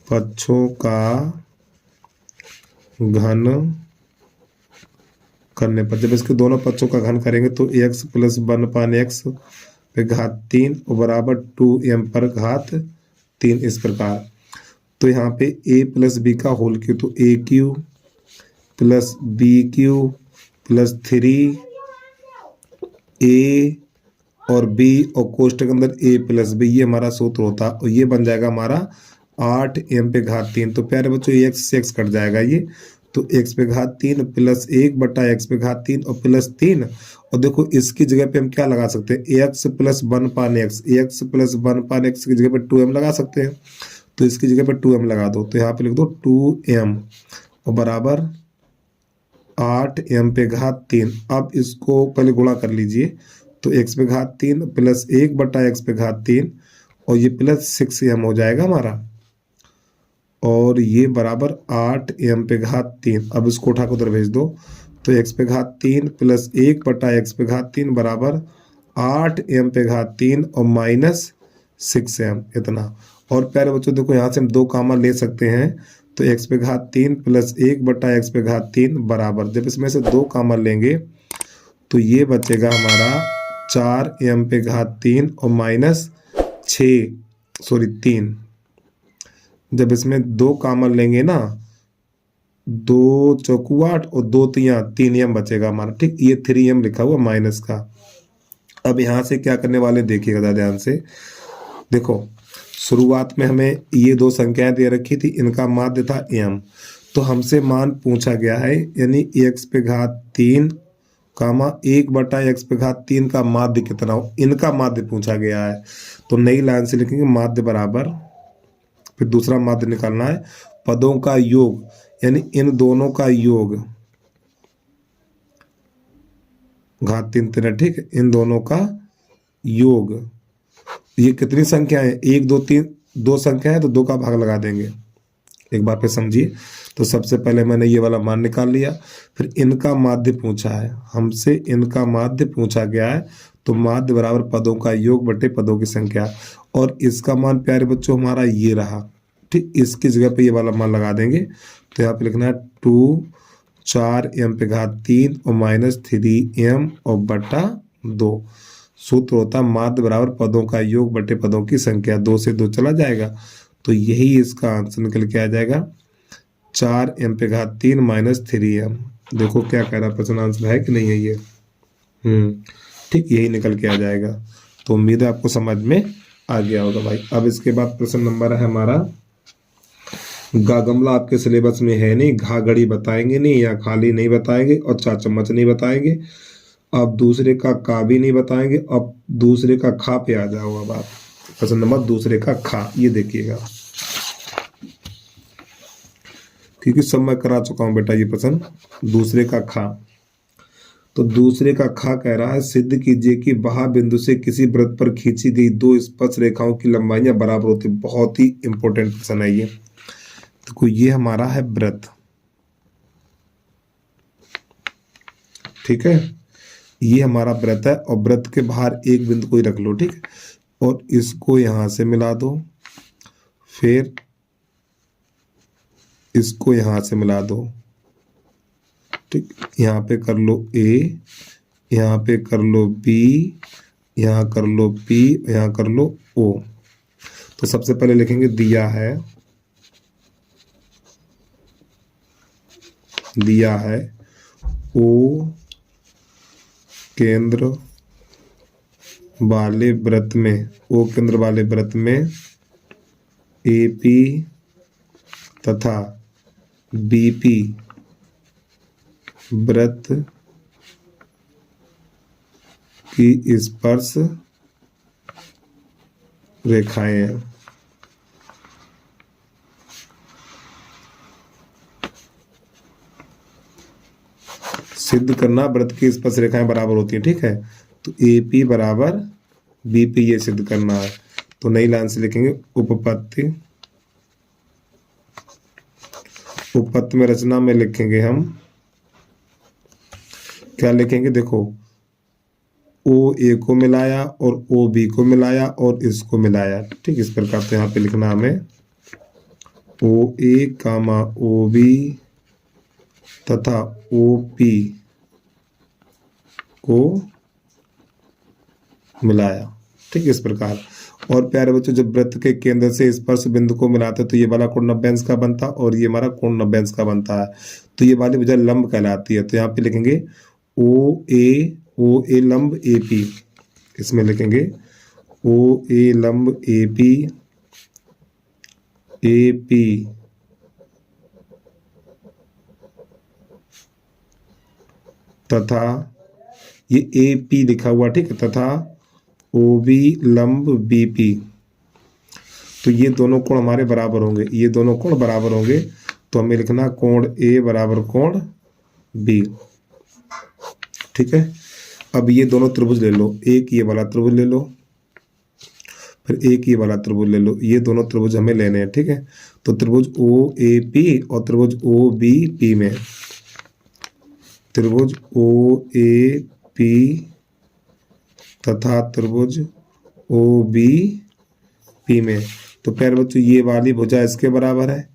पक्षों का घन करने पर, जब इसके दोनों पक्षों का घन करेंगे तो x प्लस 1/x पे घात 3 और बराबर 2m पर घात 3 इस प्रकार। तो यहाँ पे a प्लस बी का होल क्यू, तो a cube plus b cube plus 3 a और b और कोष्टक के अंदर a प्लस बी, ये हमारा सूत्र होता और ये बन जाएगा हमारा 8m पे घात 3। तो प्यारे बच्चों ये x से x कट जाएगा ये, तो x पे घात 3 प्लस 1/x पे घात 3 और प्लस 3, और देखो इसकी जगह पे हम क्या लगा सकते हैं, x plus 1/x, x plus 1/x की जगह पे 2m लगा सकते हैं, तो इसकी जगह पे 2m लगा दो, तो यहाँ पे लिख दो 2m और बराबर 8m पे घात 3। अब इसको पहले गुणा कर लीजिए, तो x पे घात 3 प्लस 1/x पे घात 3 और ये प्लस 6m हो जाएगा हमारा, और ये बराबर 8m पे घात 3। अब इसको उठा कर उधर भेज दो, तो x पे घात 3 प्लस 1/x पे घात 3 बराबर 8m पे घात 3 और माइनस 6m इतना। और प्यारे बच्चों देखो यहाँ से हम 2 कॉमन ले सकते हैं, तो x पे घात 3 प्लस 1/x पे घात 3 बराबर, जब इसमें से 2 कॉमन लेंगे तो ये बचेगा हमारा 4m पे घात 3 और माइनस 3। जब इसमें 2 कॉमन लेंगे ना, 2 चौकू 8 और 2 तियां 3m बचेगा हमारा, ठीक। ये 3m लिखा हुआ माइनस का। अब यहाँ से क्या करने वाले देखिएगा ध्यान से, देखो शुरुआत में हमें ये 2 संख्याएं दे रखी थी, इनका माध्य था m, तो हमसे मान पूछा गया है यानी x पे घात 3 कामा 1/x पे घात 3 का माध्य कितना हो, इनका माध्य पूछा गया है। तो नई लाइन से लिखेंगे माध्य बराबर, फिर दूसरा माध्य निकालना है पदों का योग यानी इन दोनों का योग, घात 3 3, ठीक है, इन दोनों का योग। ये कितनी संख्या है, 1 2 3, 2 संख्या है तो 2 का भाग लगा देंगे। एक बार पे समझिए, तो सबसे पहले मैंने ये वाला मान निकाल लिया, फिर इनका माध्य पूछा है हमसे, इनका माध्य पूछा गया है, तो माध्य बराबर पदों का योग बटे पदों की संख्या, और इसका मान प्यारे बच्चों हमारा ये रहा, ठीक। इसकी जगह पे ये वाला मान लगा देंगे, तो यहाँ पे लिखना है 2 4m पे घात 3 और माइनस 3m और बटा 2। सूत्र होता माध्य बराबर पदों का योग बटे पदों की संख्या, 2 से 2 चला जाएगा, तो यही इसका आंसर निकल के आ जाएगा 4m पे घात 3 माइनस 3m। देखो क्या कह रहा है, प्रश्न आंसर है कि नहीं है ये, ठीक, यही निकल के आ जाएगा। तो उम्मीद है आपको समझ में आ गया होगा भाई। अब इसके बाद प्रश्न नंबर है हमारा, गा गमला आपके सिलेबस में है नहीं, घा घड़ी बताएंगे नहीं, या खाली नहीं बताएंगे और 4 चम्मच नहीं बताएंगे। अब दूसरे का भी नहीं बताएंगे, अब दूसरे का खा पे आ जाओ। अब आप प्रश्न नंबर दूसरे का खा, ये देखिएगा, क्योंकि सब मैं करा चुका हूं बेटा ये प्रश्न। दूसरे का खा, तो दूसरे का खा कह रहा है सिद्ध कीजिए कि बहा बिंदु से किसी वृत्त पर खींची गई 2 स्पर्श रेखाओं की लंबाइयां बराबर होती। बहुत ही इंपॉर्टेंट प्रश्न है ये। तो ये हमारा है वृत्त, ठीक है, ये हमारा वृत्त है, और वृत्त के बाहर एक बिंदु को ही रख लो, ठीक है, और इसको यहां से मिला दो, फिर इसको यहां से मिला दो, ठीक। यहाँ पे कर लो A, यहाँ पे कर लो B, यहाँ कर लो P, यहाँ कर लो O। तो सबसे पहले लिखेंगे दिया है O केंद्र वाले वृत्त में, O केंद्र वाले वृत्त में AP तथा BP वृत्त की स्पर्श रेखाएं हैं। सिद्ध करना वृत्त की स्पर्श रेखाएं बराबर होती हैं, ठीक है। तो ए पी बराबर बी पी ये सिद्ध करना है। तो नई लाइन से लिखेंगे उपपत्ति, उपपत्ति में रचना में लिखेंगे हम क्या लिखेंगे, देखो ओ ए को मिलाया और ओ बी को मिलाया और इसको मिलाया, ठीक। इस प्रकार से यहाँ पे लिखना हमें ओ ए कामा ओ बी तथा ओ पी को मिलाया, ठीक। इस प्रकार। और प्यारे बच्चों, जब वृत्त के केंद्र से स्पर्श बिंदु को मिलाते तो ये वाला कोण 90 अंश का बनता और ये हमारा कोण 90 अंश का बनता है। तो ये वाली भुजा लंब कहलाती है। तो यहाँ पे लिखेंगे ओ ए लंब ए पी, इसमें लिखेंगे ओ ए लंब ए पी तथा ये ए पी लिखा हुआ, ठीक है, तथा ओ बी लंब बी पी। तो ये दोनों कोण हमारे बराबर होंगे, ये दोनों कोण बराबर होंगे। तो हमें लिखना कोण ए बराबर कोण बी, ठीक है। अब ये दोनों त्रिभुज ले लो, एक ये वाला त्रिभुज ले लो, फिर एक ये वाला त्रिभुज ले लो, ये दोनों त्रिभुज हमें लेने हैं, ठीक है। तो त्रिभुज ओ ए पी और त्रिभुज ओ बी पी में, त्रिभुज ओ ए पी तथा त्रिभुज ओ बी पी में। तो प्यारे बच्चों, ये वाली भुजा इसके बराबर है,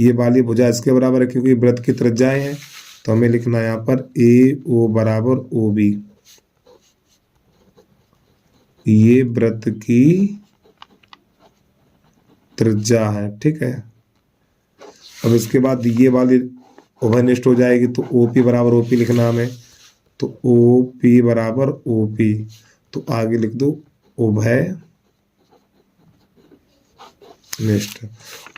ये वाली भुजा इसके बराबर है, क्योंकि वृत्त की त्रिज्याएं हैं। तो हमें लिखना है यहाँ पर ए ओ बराबर ओ बी, ये वृत्त की त्रिज्या है, ठीक है। अब इसके बाद ये वाली उभयनिष्ठ हो जाएगी, तो ओ पी बराबर ओ पी लिखना हमें। तो ओ पी बराबर ओ पी, तो आगे लिख दो उभय निष्ठ।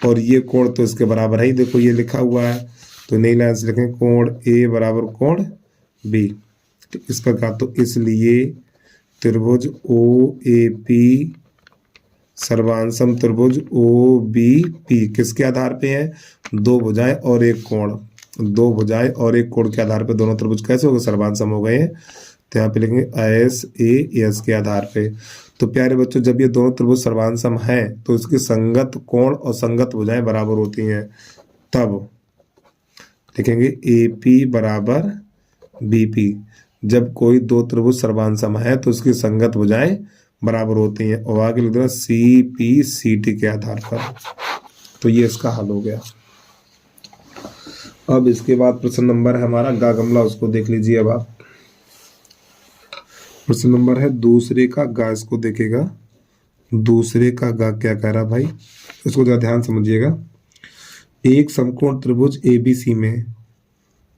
और ये कोण तो इसके बराबर है ही, देखो ये लिखा हुआ है। तो नई लाइन से लिखेंगे कोण ए बराबर कोण बी, तो इस प्रकार। तो इसलिए त्रिभुज ओ ए पी सर्वांशम त्रिभुज ओ बी पी किसके आधार पे है, दो भुजाएं और एक कोण, दो भुजाएं और एक कोण के आधार पे दोनों त्रिभुज कैसे हो गए, सर्वांशम हो गए हैं। तो यहाँ पे लिखेंगे एस ए एस के आधार पे। तो प्यारे बच्चों, जब ये दोनों त्रिभुज सर्वांशम हैं तो इसकी संगत कोण और संगत भुजाएं बराबर होती हैं। तब लिखेंगे ए पी बराबर बी पी। जब कोई दो त्रिभुज सर्वांशम है तो उसकी संगत भुजाएं बराबर होती हैं। और आगे लिख देना सी पी सी टी के आधार पर। तो ये इसका हल हो गया। अब इसके बाद प्रश्न नंबर है हमारा गा गमला, उसको देख लीजिए। अब आप प्रश्न नंबर है दूसरे का गा, इसको देखेगा। दूसरे का गा क्या कह रहा भाई, इसको जरा ध्यान समझिएगा। एक समकोण त्रिभुज एबीसी में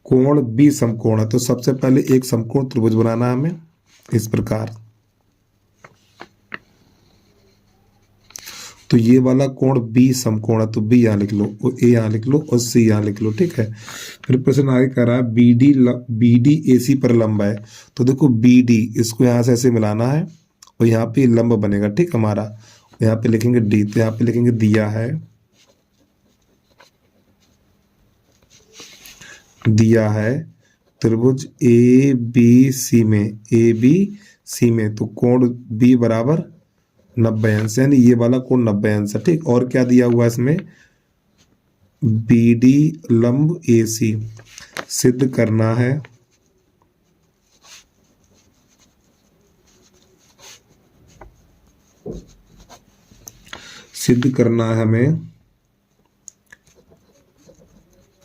कोण बी समकोण है। तो सबसे पहले एक समकोण त्रिभुज बनाना है हमें इस प्रकार। तो ये वाला कोण बी समकोण है, तो बी यहाँ लिख लो, और ए यहाँ लिख लो और सी यहाँ लिख लो, ठीक है। फिर प्रश्न आगे कह रहा है बी डी ए सी पर लंब है। तो देखो बी डी, इसको यहाँ से ऐसे मिलाना है और यहाँ पे लंब बनेगा, ठीक हमारा। यहाँ पे लिखेंगे डी, तो यहाँ पे लिखेंगे दिया है त्रिभुज ए बी सी में, तो कोण बी बराबर 90 अंश, यानी ये वाला कोण 90 अंश है, ठीक। और क्या दिया हुआ है इसमें, बी डी लंब ए सी सिद्ध करना है। सिद्ध करना है हमें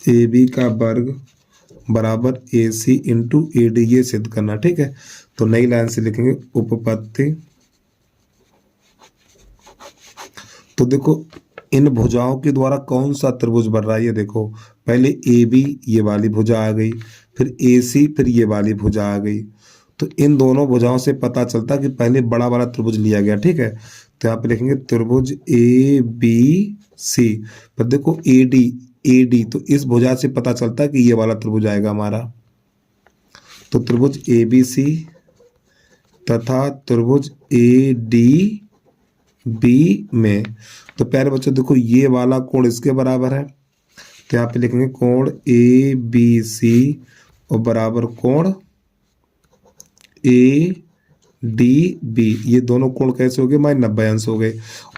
ए बी का वर्ग बराबर ए सी इंटू ए डी, ये सिद्ध करना, ठीक है। तो नई लाइन से लिखेंगे उपपत्ति। तो देखो इन भुजाओं के द्वारा कौन सा त्रिभुज बन रहा है, ये देखो। पहले ए बी ये वाली भुजा आ गई, फिर ए सी, फिर ये वाली भुजा आ गई। तो इन दोनों भुजाओं से पता चलता कि पहले बड़ा वाला त्रिभुज लिया गया, ठीक है। तो यहाँ पे लिखेंगे त्रिभुज ए बी सी, पर देखो ए डी, तो इस भुजा से पता चलता है कि ये वाला त्रिभुज आएगा हमारा। तो त्रिभुज ए बी सी तथा त्रिभुज ए डी बी में। तो प्यारे बच्चों देखो ये वाला कोण इसके बराबर है, तो यहाँ पे लिखेंगे कोण ए बी सी और बराबर कोण ए डी बी, ये दोनों कोण कैसे हो गए हमारे 90 अंश हो गए।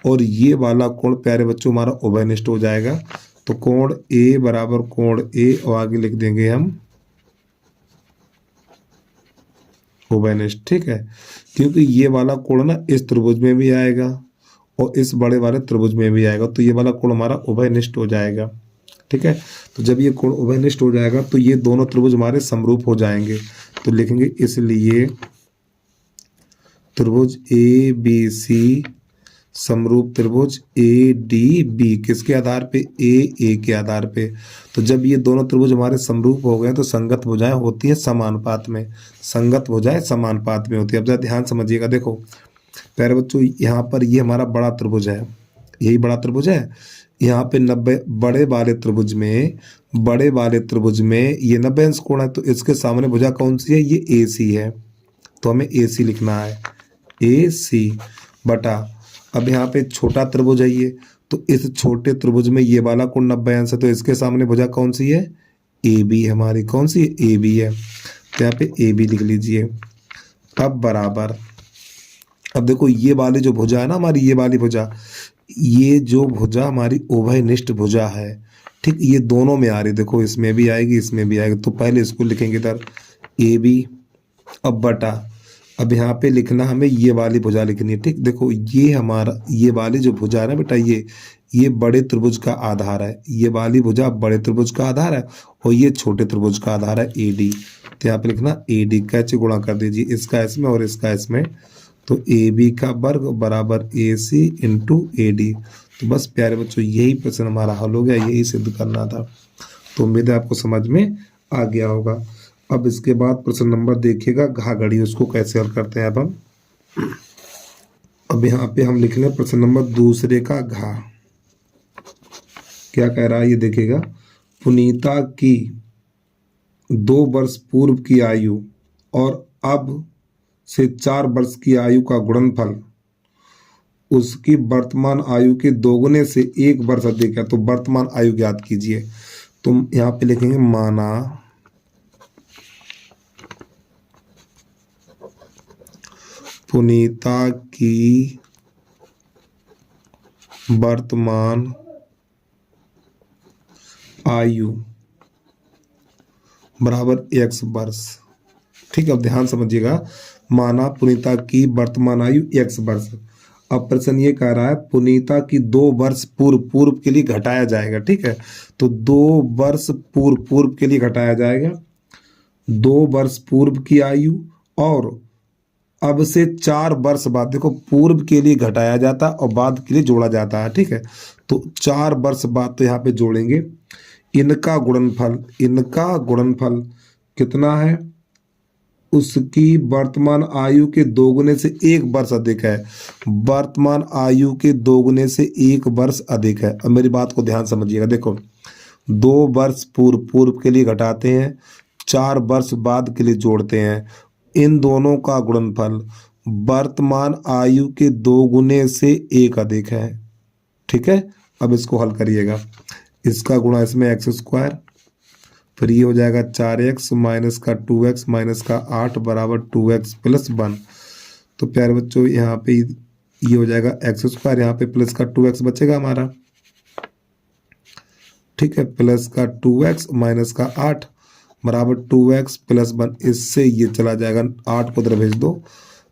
और ये वाला कोण प्यारे बच्चों हमारा उभयनिष्ठ हो जाएगा। तो कोण ए बराबर कोण ए, और आगे लिख देंगे हम उभयनिष्ठ। ठीक है, क्योंकि ये वाला कोण ना इस त्रिभुज में भी आएगा और इस बड़े वाले त्रिभुज में भी आएगा, तो ये वाला कोण हमारा उभयनिष्ठ हो जाएगा। ठीक है, तो जब ये कोण उभयनिष्ठ हो जाएगा तो ये दोनों त्रिभुज हमारे समरूप हो जाएंगे। तो लिखेंगे इसलिए त्रिभुज ए बी सी समरूप त्रिभुज ए डी बी, किसके आधार पे, ए के आधार पे। तो जब ये दोनों त्रिभुज हमारे समरूप हो गए तो संगत भुजाएं होती है समानुपात में, संगत भुजाएं समानुपात में होती है। अब जरा ध्यान समझिएगा, देखो प्यारे बच्चों यहाँ पर ये हमारा बड़ा त्रिभुज है, यही बड़ा त्रिभुज है। यहाँ पे 90 बड़े वाले त्रिभुज में ये 90 अंश कोण है, तो इसके सामने भुजा कौन सी है, ये ए सी है। तो हमें ए सी लिखना है, ए सी बटा, अब यहाँ पे छोटा त्रिभुज है ये, तो इस छोटे त्रिभुज में ये वाला कोण 90 अंश है, तो इसके सामने भुजा कौन सी है, ए बी हमारी, कौन सी है, ए बी है। तो यहाँ पे ए बी लिख लीजिए। अब बराबर, अब देखो ये वाली जो भुजा है ना हमारी, ये वाली भुजा, ये जो भुजा हमारी उभयनिष्ठ भुजा है, ठीक, ये दोनों में आ रही, देखो इसमें भी आएगी इसमें भी आएगी। तो पहले इसको लिखेंगे इधर ए बी, अब बटा, अब यहाँ पे लिखना हमें ये वाली भुजा लिखनी है। ठीक, देखो ये हमारा ये वाली जो भुजा है ना बेटा, ये बड़े त्रिभुज का आधार है, ये वाली भुजा बड़े त्रिभुज का आधार है और ये छोटे त्रिभुज का आधार है ए डी। तो यहाँ पे लिखना ए डी, कैसे गुणा कर दीजिए, इसका इसमें और इसका इसमें, तो ए बी का वर्ग बराबर ए सी इंटू ए डी। तो बस प्यारे बच्चों यही प्रश्न हमारा हल हो गया, यही सिद्ध करना था। तो उम्मीद है आपको समझ में आ गया होगा। अब इसके बाद प्रश्न नंबर देखिएगा घाघड़ी, उसको कैसे हल करते हैं। अब यहाँ पे हम लिख लें प्रश्न नंबर दूसरे का घा, क्या कह रहा है ये देखिएगा। पुनीता की 2 वर्ष पूर्व की आयु और अब से 4 वर्ष की आयु का गुणनफल उसकी वर्तमान आयु के दोगुने से 1 वर्ष अधिक है, तो वर्तमान आयु ज्ञात कीजिए। तो यहाँ पे लिखेंगे माना पुनीता की वर्तमान आयु बराबर x वर्ष। ठीक है, अब ध्यान समझिएगा, माना पुनीता की वर्तमान आयु x वर्ष। अब प्रश्न ये कह रहा है पुनीता की 2 वर्ष पूर्व के लिए घटाया जाएगा। ठीक है, तो 2 वर्ष पूर्व के लिए घटाया जाएगा, 2 वर्ष पूर्व की आयु और अब से 4 वर्ष बाद, देखो पूर्व के लिए घटाया जाता और बाद के लिए जोड़ा जाता है। ठीक है, तो 4 वर्ष बाद, तो यहाँ पे जोड़ेंगे इनका गुणनफल कितना है, उसकी वर्तमान आयु के दोगुने से 1 वर्ष अधिक है, वर्तमान आयु के दोगुने से 1 वर्ष अधिक है। अब मेरी बात को ध्यान समझिएगा, देखो 2 वर्ष पूर्व के लिए घटाते हैं, 4 वर्ष बाद के लिए जोड़ते हैं, इन दोनों का गुणनफल वर्तमान आयु के 2 गुने से 1 अधिक है। ठीक है, अब इसको हल करिएगा, इसका गुणा इसमें एक्स स्क्वायर, फिर ये हो जाएगा 4x माइनस का 2x माइनस का 8 बराबर 2x प्लस 1। तो प्यारे बच्चों यहाँ पे ये हो जाएगा एक्स स्क्वायर, यहाँ पे प्लस का 2x बचेगा हमारा। ठीक है, प्लस का 2x माइनस का 8 बराबर 2x प्लस 1, इससे ये चला जाएगा, 8 को उधर भेज दो,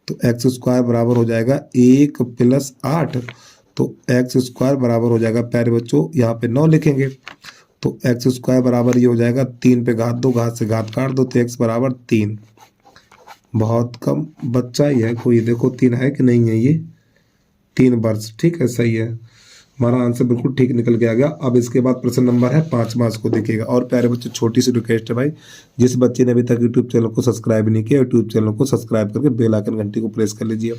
तो एक्स स्क्वायर बराबर हो जाएगा 1 प्लस 8, तो एक्स स्क्वायर बराबर हो जाएगा प्यारे बच्चों, यहाँ पे 9 लिखेंगे, तो एक्स स्क्वायर बराबर ये हो जाएगा 3 पे घात दो, घात से घात काट दो, तो एक्स बराबर 3। बहुत कम बच्चा ही है कोई, देखो 3 है कि नहीं है, ये 3 वर्ष। ठीक है, सही है, हमारा आंसर बिल्कुल ठीक निकल के आ गया। अब इसके बाद प्रश्न नंबर है 5वां, इसको देखिएगा। और प्यारे बच्चों छोटी सी रिक्वेस्ट है भाई, जिस बच्चे ने अभी तक यूट्यूब चैनल को सब्सक्राइब नहीं किया, यूट्यूब चैनल को सब्सक्राइब करके बेल आइकन घंटी को प्रेस कर लीजिए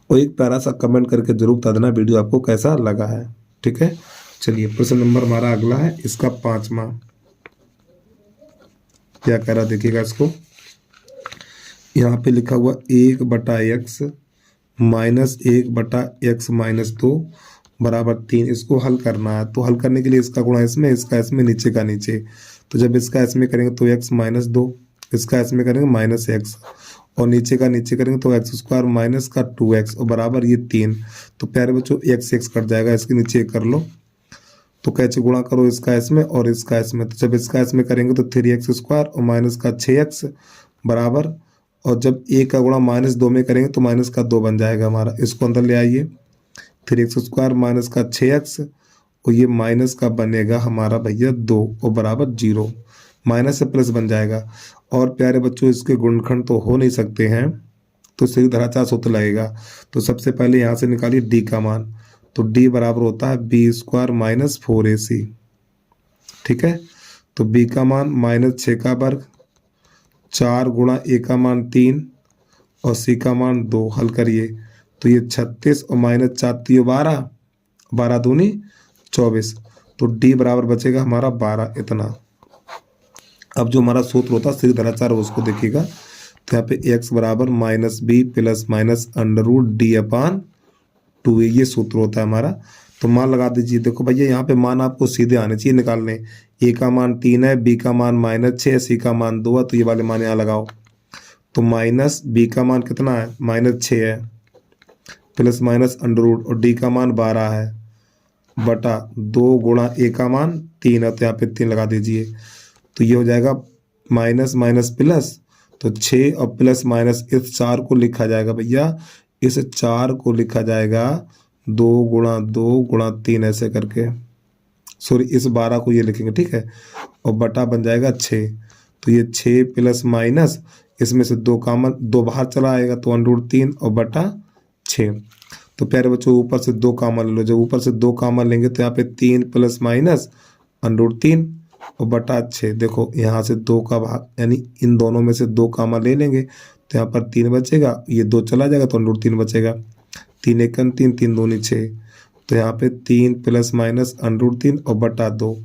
और एक प्यारा सा कमेंट करके जरूर बता देना वीडियो आपको कैसा लगा है। ठीक है, चलिए प्रश्न नंबर हमारा अगला है, इसका 5वां, क्या कह रहा देखिएगा इसको। यहाँ पे लिखा हुआ 1/x माइनस 1/x माइनस 2 बराबर 3, इसको हल करना है। तो हल करने के लिए इसका गुणा इसमें, इसका इसमें, नीचे का नीचे, तो जब इसका इसमें करेंगे तो x माइनस 2, इसका इसमें करेंगे माइनस x, और नीचे का नीचे करेंगे तो एक्स स्क्वायर माइनस का 2x और बराबर ये 3। तो प्यारे बच्चों एक्स एक्स कट जाएगा, इसके नीचे कर लो। तो कैसे गुणा करो इसका इसमें और इसका इसमें, तो जब इसका इसमें करेंगे तो 3x स्क्वायर और माइनस का 6x बराबर, और जब a का गुणा -2 में करेंगे तो माइनस का 2 बन जाएगा हमारा। इसको अंदर ले आइए, 3x स्क्वायर माइनस का 6x और ये माइनस का बनेगा हमारा भैया 2 और बराबर 0। माइनस से प्लस बन जाएगा। और प्यारे बच्चों इसके गुणनखंड तो हो नहीं सकते हैं, तो सीधी धराचार सूत्र लगेगा। तो सबसे पहले यहाँ से निकालिए d का मान, तो d बराबर होता है b स्क्वायर माइनस 4ac। ठीक है, तो b का मान -6 का वर्ग 4 गुणा a का मान 3 और c का मान 2। हल करिए तो ये 36 और -4 तो 12, 12 दूनी 24। तो d बराबर बचेगा हमारा 12 इतना। अब जो हमारा सूत्र होता है सीधी धराचार उसको देखिएगा, तो यहाँ पे x बराबर -b प्लस माइनस √d/2 ये सूत्र होता है हमारा। तो मान लगा दीजिए। देखो भैया यहाँ पे मान आपको सीधे आने चाहिए निकालने। a का मान 3 है, b का मान -6, c का मान 2 है, तो ये वाले मान यहाँ लगाओ। तो b का मान कितना है, -6 है, प्लस माइनस √ और d का मान 12 है बटा 2 गुणा a का मान 3 है, तो यहाँ पे 3 लगा दीजिए। तो ये हो जाएगा माइनस माइनस प्लस, तो 6 और प्लस माइनस इस 4 को लिखा जाएगा भैया, इस 4 को लिखा जाएगा 2 गुणा 2 गुणा 3 ऐसे करके, सॉरी इस 12 को ये लिखेंगे। ठीक है, और बटा बन जाएगा 6। तो ये 6 प्लस माइनस इसमें से 2 कॉमन, 2 बाहर चला आएगा तो √3 और बटा 6। तो प्यारे बच्चों ऊपर से 2 कॉमन ले लो। जब ऊपर से 2 कॉमन लेंगे तो यहाँ पे 3 प्लस माइनस √3 और बटा 6। देखो यहाँ से 2 का भाग, यानी इन दोनों में से 2 कॉमन ले लेंगे तो यहाँ पर 3 बचेगा, ये 2 चला जाएगा तो √3 बचेगा। 3 × 3 3 दूनी 6, तो यहाँ पे 3 प्लस माइनस √3 और बटा 2।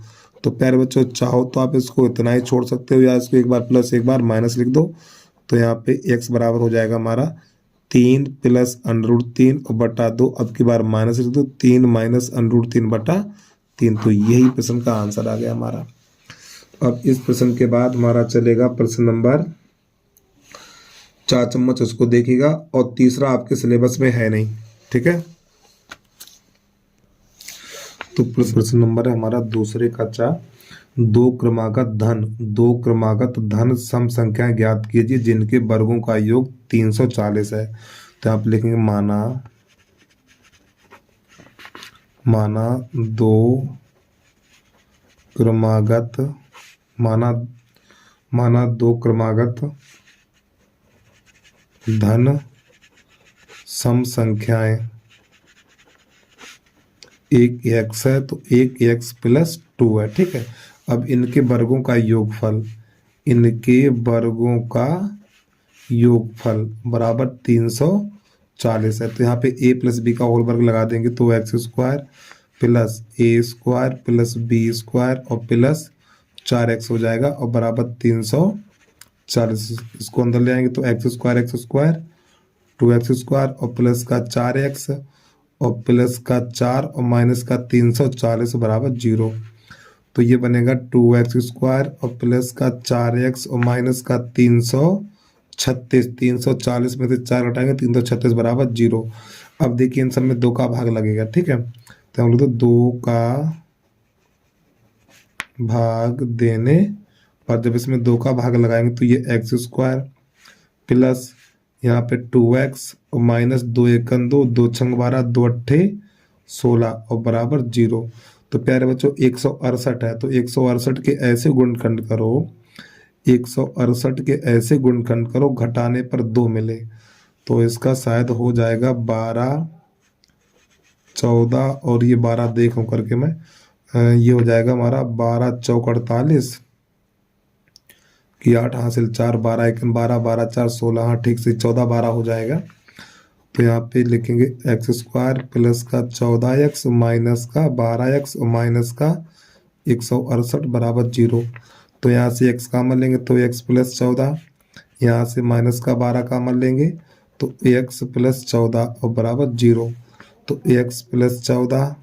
तो प्यारे बच्चों चाहो तो आप इसको इतना ही छोड़ सकते हो या इसको एक बार प्लस एक बार माइनस लिख दो। तो यहाँ पे x बराबर हो जाएगा हमारा 3 प्लस √3 और बटा 2। अब की बार माइनस लिख दो, 3 माइनस √3 बटा 3। तो यही प्रश्न का आंसर आ गया हमारा। अब इस प्रश्न के बाद हमारा चलेगा प्रश्न नंबर 4 चम्मच, उसको देखिएगा। और तीसरा आपके सिलेबस में है नहीं। ठीक है, तो प्रश्न नंबर है हमारा दूसरे का 4। 2 क्रमागत धन सम संख्याएं ज्ञात कीजिए जिनके वर्गों का योग 340 है। तो आप लिखेंगे माना 2 क्रमागत धन सम संख्याएं, एक x है तो एक x प्लस 2 है। ठीक है, अब इनके वर्गों का योगफल, बराबर 340 है। तो यहाँ पे a प्लस बी का होल वर्ग लगा देंगे तो x square plus a square plus b square और प्लस 4x हो जाएगा और बराबर 340। इसको अंदर ले आएंगे तो x स्क्वायर 2x स्क्वायर और प्लस का 4x और प्लस का 4 और माइनस का 340 बराबर 0। तो ये बनेगा 2x स्क्वायर और प्लस का 4x और माइनस का 336। 340 में से 4 घटाएंगे 336 बराबर 0। अब देखिए इन सब में 2 का भाग लगेगा। ठीक है, तो हम लोग तो 2 का भाग देने पर जब इसमें 2 का भाग लगाएंगे तो ये x स्क्वायर प्लस यहाँ पे 2x और माइनस 2 × 2, 2 × 12, 2 × 16 और बराबर 0। तो प्यारे बच्चों 168 है, तो 168 के ऐसे गुणनखंड करो, 168 के ऐसे गुणनखंड करो घटाने पर 2 मिले। तो इसका शायद हो जाएगा 12, 14 और ये 12 देखो करके मैं, ये हो जाएगा हमारा 12 चौक 48 की 8 हासिल 4, 12 × 12, 12 4 16, हाँ ठीक से 14 12 हो जाएगा। तो यहाँ पे लिखेंगे x स्क्वायर प्लस का 14x माइनस का 12x और माइनस का 168 बराबर 0। तो यहाँ से x कॉमन लेंगे तो x प्लस 14, यहाँ से माइनस का 12 कॉमन लेंगे तो x प्लस 14 और बराबर 0। तो x प्लस 14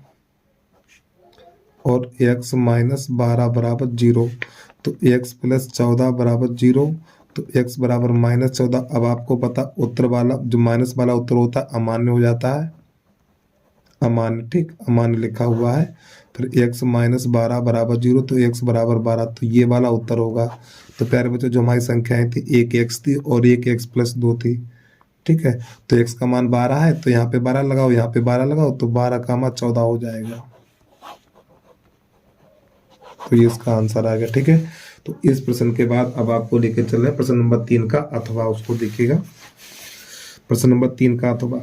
और x माइनस 12 बराबर 0। तो x प्लस 14 बराबर 0 तो x बराबर -14। अब आपको पता उत्तर वाला जो माइनस वाला उत्तर होता है अमान्य हो जाता है, अमान्य, ठीक, अमान्य लिखा हुआ है। फिर x -12 बराबर 0, तो x बराबर 12, तो ये वाला उत्तर होगा। तो प्यारे बच्चों जो हमारी संख्याएं थी, एक x थी और एक x + 2 थी, ठीक है। तो x का मान 12 है, तो यहाँ पे 12 लगाओ, यहाँ पे 12 लगाओ, तो 12 का मान 14 हो जाएगा। तो ये इसका आंसर आ गया, ठीक है। तो इस प्रश्न के बाद अब आपको लेकर चल रहे हैं प्रश्न नंबर 3 का अथवा, उसको देखिएगा। प्रश्न नंबर 3 का अथवा,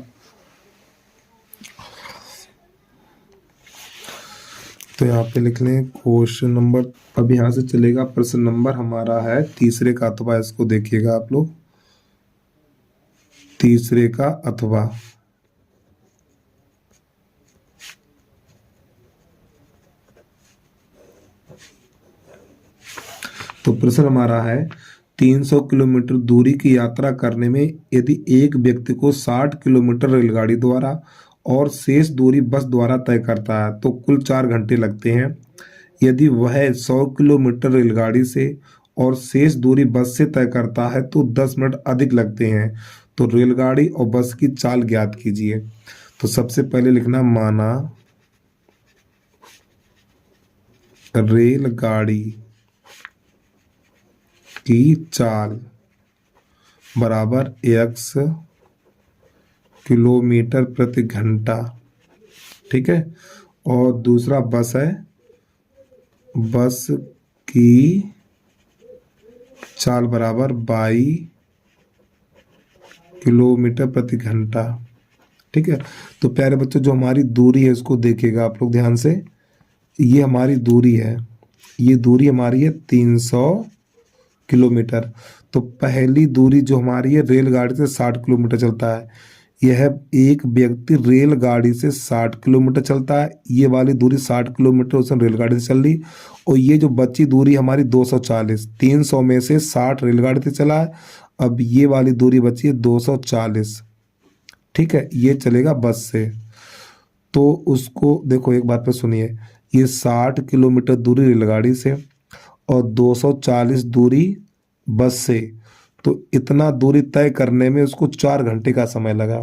तो यहाँ पे लिख लें क्वेश्चन नंबर, अब यहाँ से चलेगा प्रश्न नंबर हमारा है तीसरे का अथवा, इसको देखिएगा आप लोग, तीसरे का अथवा। तो प्रश्न हमारा है 300 किलोमीटर दूरी की यात्रा करने में यदि एक व्यक्ति को 60 किलोमीटर रेलगाड़ी द्वारा और शेष दूरी बस द्वारा तय करता है तो कुल 4 घंटे लगते हैं। यदि वह 100 किलोमीटर रेलगाड़ी से और शेष दूरी बस से तय करता है तो 10 मिनट अधिक लगते हैं। तो रेलगाड़ी और बस की चाल ज्ञात कीजिए। तो सबसे पहले लिखना माना रेलगाड़ी की चाल बराबर x किलोमीटर प्रति घंटा, ठीक है। और दूसरा बस है, बस की चाल बराबर 22 किलोमीटर प्रति घंटा, ठीक है। तो प्यारे बच्चों जो हमारी दूरी है उसको देखिएगा आप लोग ध्यान से। ये हमारी दूरी है, ये दूरी हमारी है 300 किलोमीटर। तो पहली दूरी जो हमारी है रेलगाड़ी से 60 किलोमीटर चलता है, यह एक व्यक्ति रेलगाड़ी से 60 किलोमीटर चलता है, ये वाली दूरी 60 किलोमीटर उसने रेलगाड़ी से चल ली। और ये जो बची दूरी हमारी 240, 300 में से 60 रेलगाड़ी से चला है, अब ये वाली दूरी बची है 240, ठीक है। ये चलेगा बस से। तो उसको देखो एक बात पे सुनिए, ये 60 किलोमीटर दूरी रेलगाड़ी से और 240 दूरी बस से, तो इतना दूरी तय करने में उसको 4 घंटे का समय लगा।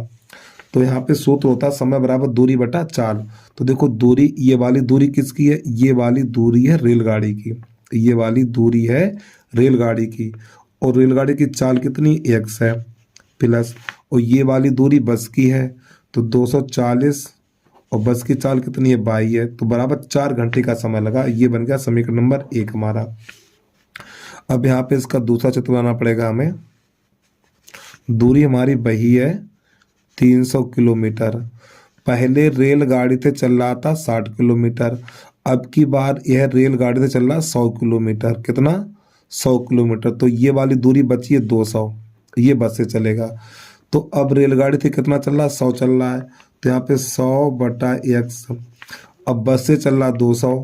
तो यहाँ पे सूत्र होता है समय बराबर दूरी बटा चाल। तो देखो दूरी, ये वाली दूरी किसकी है, ये वाली दूरी है रेलगाड़ी की, ये वाली दूरी है रेलगाड़ी की। और रेलगाड़ी की चाल कितनी, x है प्लस, और ये वाली दूरी बस की है तो 240, और बस की चाल कितनी है 22 है, तो बराबर 4 घंटे का समय लगा। ये बन गया समीकरण नंबर 1 हमारा। अब यहाँ पे इसका दूसरा चित्र बनाना पड़ेगा हमें। दूरी हमारी वही है 300 किलोमीटर, पहले रेलगाड़ी से चल रहा था 60 किलोमीटर, अब की बार यह रेलगाड़ी से चल रहा 100 किलोमीटर, कितना 100 किलोमीटर। तो ये वाली दूरी बची है 200, ये बस से चलेगा। तो अब रेलगाड़ी से कितना चल रहा है, 100 चल रहा है, तो यहाँ पे 100 बटा x, अब बस से चल रहा 200,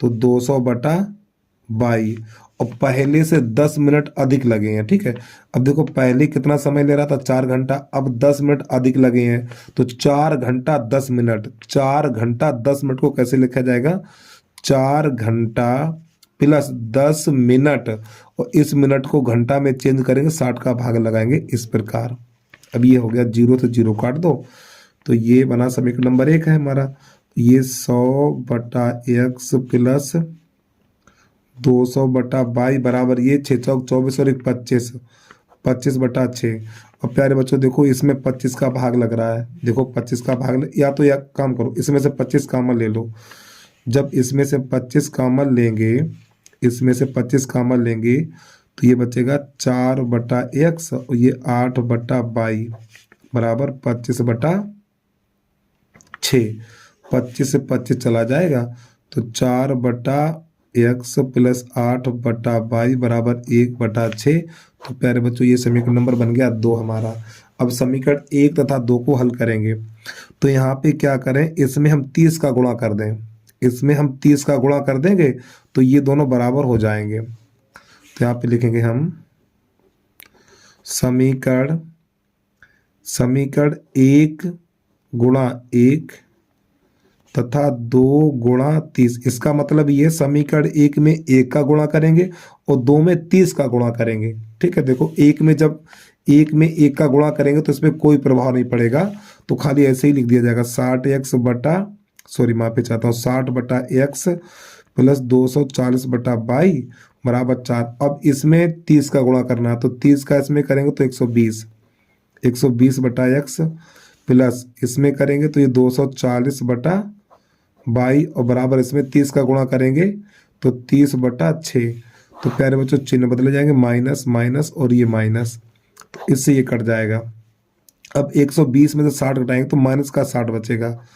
तो 200 बटा 22, और पहले से 10 मिनट अधिक लगे हैं, ठीक है। अब देखो पहले कितना समय ले रहा था 4 घंटा, अब 10 मिनट अधिक लगे हैं, तो 4 घंटा 10 मिनट, 4 घंटा 10 मिनट को कैसे लिखा जाएगा, 4 घंटा प्लस 10 मिनट, और इस मिनट को घंटा में चेंज करेंगे, 60 का भाग लगाएंगे, इस प्रकार। अब ये हो गया 0 से 0 काट दो, तो ये बना समीकरण नंबर 1 है हमारा। ये 100 बटा x प्लस 200 बटा 22 बराबर ये 6 चौक 24 और 1 25, 25 बटा 6। और प्यारे बच्चों देखो इसमें 25 का भाग लग रहा है, देखो 25 का भाग, या तो या काम करो इसमें से 25 कॉमन ले लो। जब इसमें से 25 कॉमन लेंगे, इसमें से 25 कॉमन लेंगे, तो ये बचेगा 4 बटा x और ये 8 बटा 22 बराबर 25 बटा 6। 25 से 25 चला जाएगा, तो 4 बटा x प्लस 8 बटा 22 बराबर 1 बटा 6। तो प्यारे बच्चों ये समीकरण नंबर बन गया 2 हमारा। अब समीकरण 1 तथा 2 को हल करेंगे, तो यहाँ पे क्या करें, इसमें हम 30 का गुणा कर दें, इसमें हम 30 का गुणा कर देंगे तो ये दोनों बराबर हो जाएंगे। तो यहाँ पे लिखेंगे हम समीकरण 1 गुणा 1 तथा 2 गुणा 30। इसका मतलब ये समीकरण 1 में 1 का गुणा करेंगे और 2 में 30 का गुणा करेंगे। ठीक है। देखो एक में जब एक में एक का गुणा करेंगे तो इसमें कोई प्रभाव नहीं पड़ेगा, तो खाली ऐसे ही लिख दिया जाएगा 60x बटा, सॉरी माफी चाहता हूँ, 60/x प्लस 240/22 बराबर 4। अब इसमें 30 का गुणा करना है, तो 30 का इसमें करेंगे तो 120, 120/x प्लस इसमें करेंगे तो ये 240/22 और बराबर इसमें 30 का गुणा करेंगे तो 30/6। तो प्यारे बच्चों चिन्ह बदले जाएंगे, माइनस माइनस और ये माइनस, तो इससे ये कट जाएगा। अब 120 में से 60 घटाएंगे तो माइनस का 60 बचेगा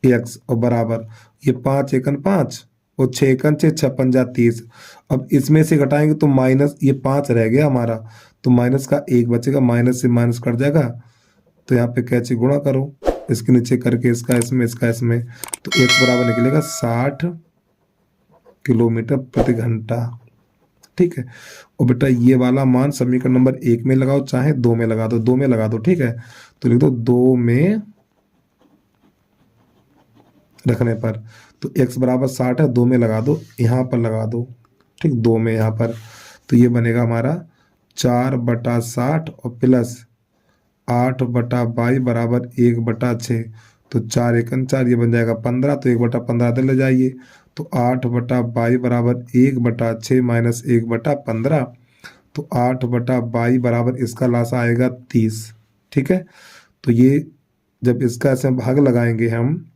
x और बराबर ये 5 एकन 5 और 6 एकन 6, 6 पंजा 30। अब इसमें से घटाएंगे तो माइनस ये 5 रह गया हमारा, तो माइनस का 1 बचेगा, माइनस से माइनस कट जाएगा। तो यहाँ पे कैसे गुणा करो, इसके नीचे करके इसका इसमें इसका इसमें, तो x बराबर निकलेगा 60 किलोमीटर प्रति घंटा। ठीक है। और बेटा ये वाला मान समीकरण नंबर 1 में लगाओ चाहे 2 में लगा दो, 2 में लगा दो। ठीक है, तो लिख दो 2 में रखने पर, तो x बराबर 60 है, 2 में लगा दो, यहाँ पर लगा दो। ठीक, 2 में यहाँ पर, तो ये बनेगा हमारा 4/60 और प्लस 8/22 बराबर 1/6। तो 4 एकन 4, ये बन जाएगा 15, तो 1/15 इधर ले जाइए, तो 8/22 बराबर 1/6 माइनस 1/15, तो 8/22 बराबर इसका लासा आएगा 30। ठीक है, तो ये जब इसका ऐसे भाग लगाएंगे हम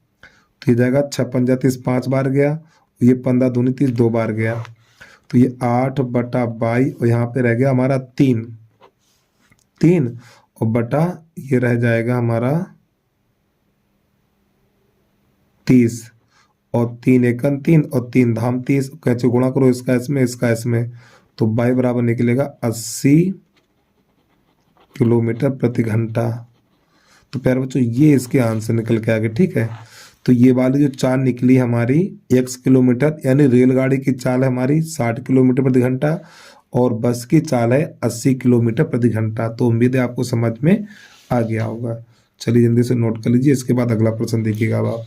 तो ये जाएगा 6 पंजा 30, 5 बार गया, ये 15 दूनी 30, 2 बार गया, तो ये 8/22 और यहाँ पे रह गया हमारा 3 और बटा ये रह जाएगा हमारा 30 और 3 एकन 3 और 3 धाम 30, कैसे गुणा करो इसका इसमें, तो y बराबर निकलेगा 80 किलोमीटर प्रति घंटा। तो प्यारे बच्चों ये इसके आंसर निकल के आ गए। ठीक है, तो ये वाली जो चाल निकली हमारी x किलोमीटर, यानी रेलगाड़ी की चाल है हमारी 60 किलोमीटर प्रति घंटा और बस की चाल है 80 किलोमीटर प्रति घंटा। तो उम्मीद है आपको समझ में आ गया होगा। चलिए जल्दी से नोट कर लीजिए, इसके बाद अगला प्रश्न देखिएगा। अब आप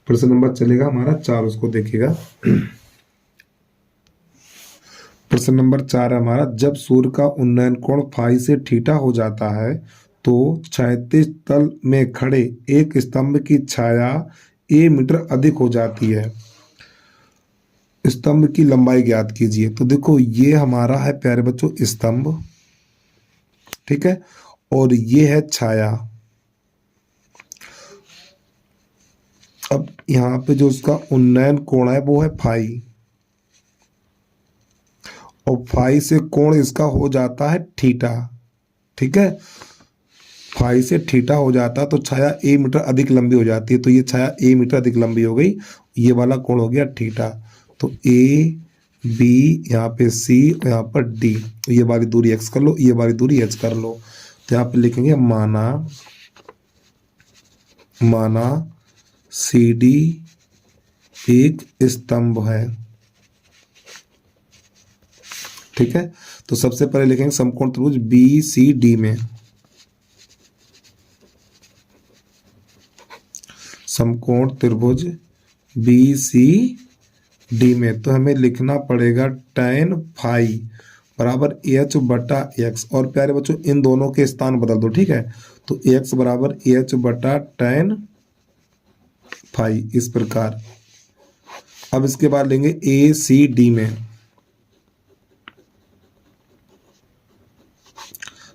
प्रश्न नंबर चलेगा हमारा 4, उसको देखिएगा। प्रश्न नंबर 4 है हमारा, जब सूर्य का उन्नयन कोण फाई से थीटा हो जाता है तो क्षैतिज तल में खड़े एक स्तंभ की छाया a मीटर अधिक हो जाती है, स्तंभ की लंबाई ज्ञात कीजिए। तो देखो ये हमारा है प्यारे बच्चों स्तंभ, ठीक है, और ये है छाया। अब यहाँ पे जो उसका उन्नयन कोण है वो है फाई, और फाई से कोण इसका हो जाता है थीटा। ठीक है, फाई से थीटा हो जाता तो छाया a मीटर अधिक लंबी हो जाती है, तो ये छाया a मीटर अधिक लंबी हो गई, ये वाला कोण हो गया थीटा। तो a b यहाँ पे c और यहाँ पर d, तो ये वाली दूरी x कर लो, ये वाली दूरी h कर लो। तो यहाँ पे लिखेंगे माना CD एक स्तंभ है। ठीक है, तो सबसे पहले लिखेंगे समकोण त्रिभुज BCD में, समकोण त्रिभुज BCD में, तो हमें लिखना पड़ेगा tan फाई बराबर h बटा x। और प्यारे बच्चों इन दोनों के स्थान बदल दो। ठीक है, तो x बराबर h बटा tan फाई, इस प्रकार। अब इसके बाद लेंगे ACD में,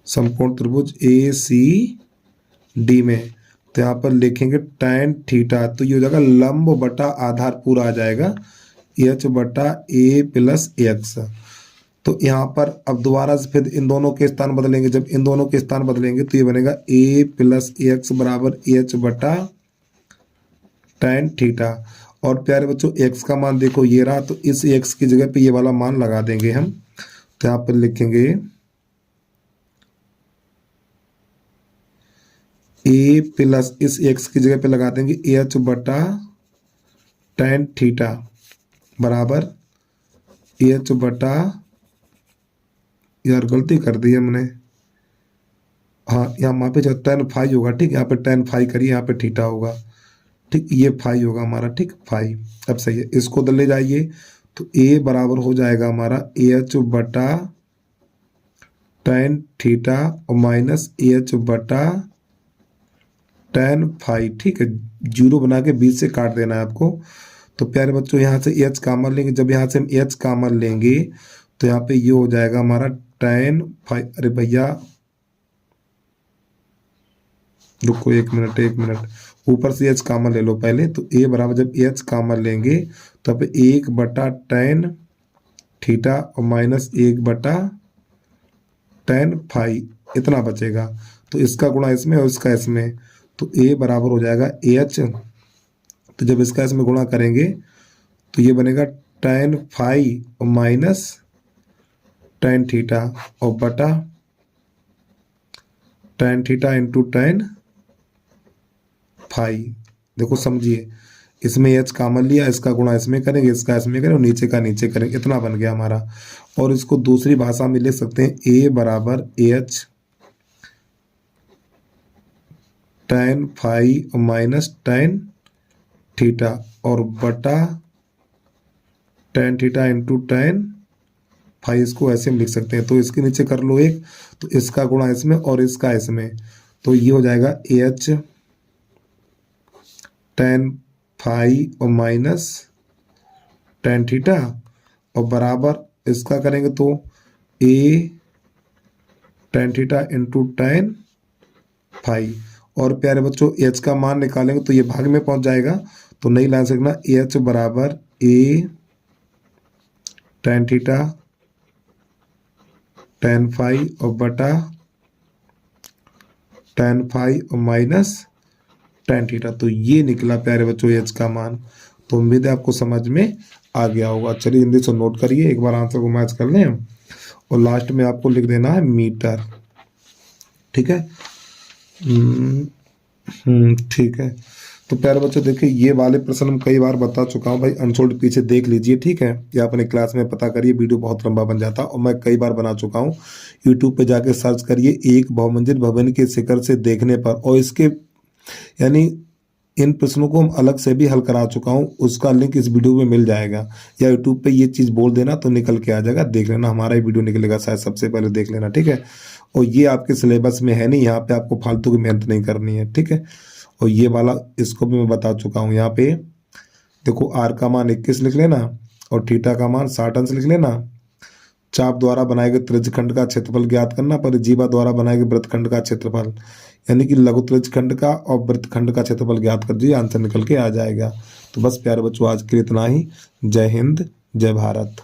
समकोण त्रिभुज ACD में, तो यहाँ पर लिखेंगे tan थीटा, तो ये हो जाएगा लंब बटा आधार पूरा आ जाएगा h बटा a प्लस x। तो यहाँ पर अब दोबारा से फिर इन दोनों के स्थान बदलेंगे, जब इन दोनों के स्थान बदलेंगे तो ये बनेगा a प्लस x बराबर h बटा tan थीटा। और प्यारे बच्चों x का मान देखो ये रहा, तो इस x की जगह पे ये वाला मान लगा देंगे हम। तो यहाँ पर लिखेंगे a प्लस इस x की जगह पे लगा देंगे h बटा tan थीटा बराबर h बटा, यार गलती कर दी हमने, हाँ यहाँ पे जो tan फाई होगा, ठीक, यहाँ पे tan फाई करिए, यहाँ पे थीटा होगा, ठीक, ये फाई होगा हमारा, ठीक, फाई। अब सही है, इसको उधर ले जाइए, तो a बराबर हो जाएगा हमारा h बटा tan थीटा और माइनस एच बटा tan फाई। ठीक है, जीरो बना के बीच से काट देना है आपको। तो प्यारे बच्चों यहाँ से एच कॉमन लेंगे, जब यहाँ से हम एच कॉमन लेंगे तो यहाँ पे ये हो जाएगा हमारा tan फाई। अरे भैया रुको एक मिनट, ऊपर से एच कॉमन ले लो पहले। तो ए बराबर जब एच कॉमन लेंगे तो अब 1/tan थीटा और माइनस 1/tan फाई इतना बचेगा। तो इसका गुणा इसमें और इसका इसमें, तो ए बराबर हो जाएगा एच। तो जब इसका इसमें गुणा करेंगे तो ये बनेगा tan फाई और माइनस tan थीटा और बटा tan theta into tan phi. देखो समझिए, इसमें एच कॉमन लिया, इसका गुणा इसमें करेंगे, इसका इसमें करेंगे और नीचे का नीचे करेंगे, इतना बन गया हमारा। और इसको दूसरी भाषा में लिख सकते हैं ए बराबर एच tan फाई और माइनस tan थीटा और बटा tan theta into tan phi. इसको ऐसे में लिख सकते हैं। तो इसके नीचे कर लो एक, तो इसका गुणा इसमें और इसका इसमें, तो ये हो जाएगा एच tan फाई और माइनस tan थीटा और बराबर इसका करेंगे तो A tan theta into tan phi. और प्यारे बच्चों एच का मान निकालेंगे तो ये भाग में पहुंच जाएगा, तो नहीं ला सकना। एच बराबर ए tan थीटा tan फाई और बटा tan फाई और माइनस tan थीटा। तो ये निकला प्यारे बच्चों एच का मान। तो उम्मीद है आपको समझ में आ गया होगा। चलिए जल्दी से नोट करिए, एक बार आंसर को मैच कर लें और लास्ट में आपको लिख देना है मीटर। ठीक है, ठीक है। तो प्यारे बच्चों देखिए, ये वाले प्रश्न हम कई बार बता चुका हूँ भाई, अनसोल्ड पीछे देख लीजिए। ठीक है, या अपने क्लास में पता करिए, वीडियो बहुत लंबा बन जाता और मैं कई बार बना चुका हूँ। यूट्यूब पे जाके सर्च करिए एक बहुमंजिल भवन के शिखर से देखने पर, और इसके यानी इन प्रश्नों को हम अलग से भी हल करा चुका हूँ, उसका लिंक इस वीडियो में मिल जाएगा। या यूट्यूब पे ये चीज़ बोल देना तो निकल के आ जाएगा, देख लेना, हमारा ही वीडियो निकलेगा शायद, सबसे पहले देख लेना। ठीक है, और ये आपके सिलेबस में है नहीं, यहाँ पे आपको फालतू की मेहनत नहीं करनी है। ठीक है, और ये वाला इसको भी मैं बता चुका हूँ। यहाँ पे देखो आर का मान 21 लिख लेना और थीटा का मान 60 अंश लिख लेना। चाप द्वारा बनाए गए त्रिज्यखंड का क्षेत्रफल ज्ञात करना, परिजीवा द्वारा बनाए गए वृत्तखंड का क्षेत्रफल, यानी कि लघु त्रिज्यखंड का और वृत्तखंड का क्षेत्रफल ज्ञात कर दीजिए, आंसर निकल के आ जाएगा। तो बस प्यारे बच्चों आज के लिए इतना ही। जय हिंद, जय भारत।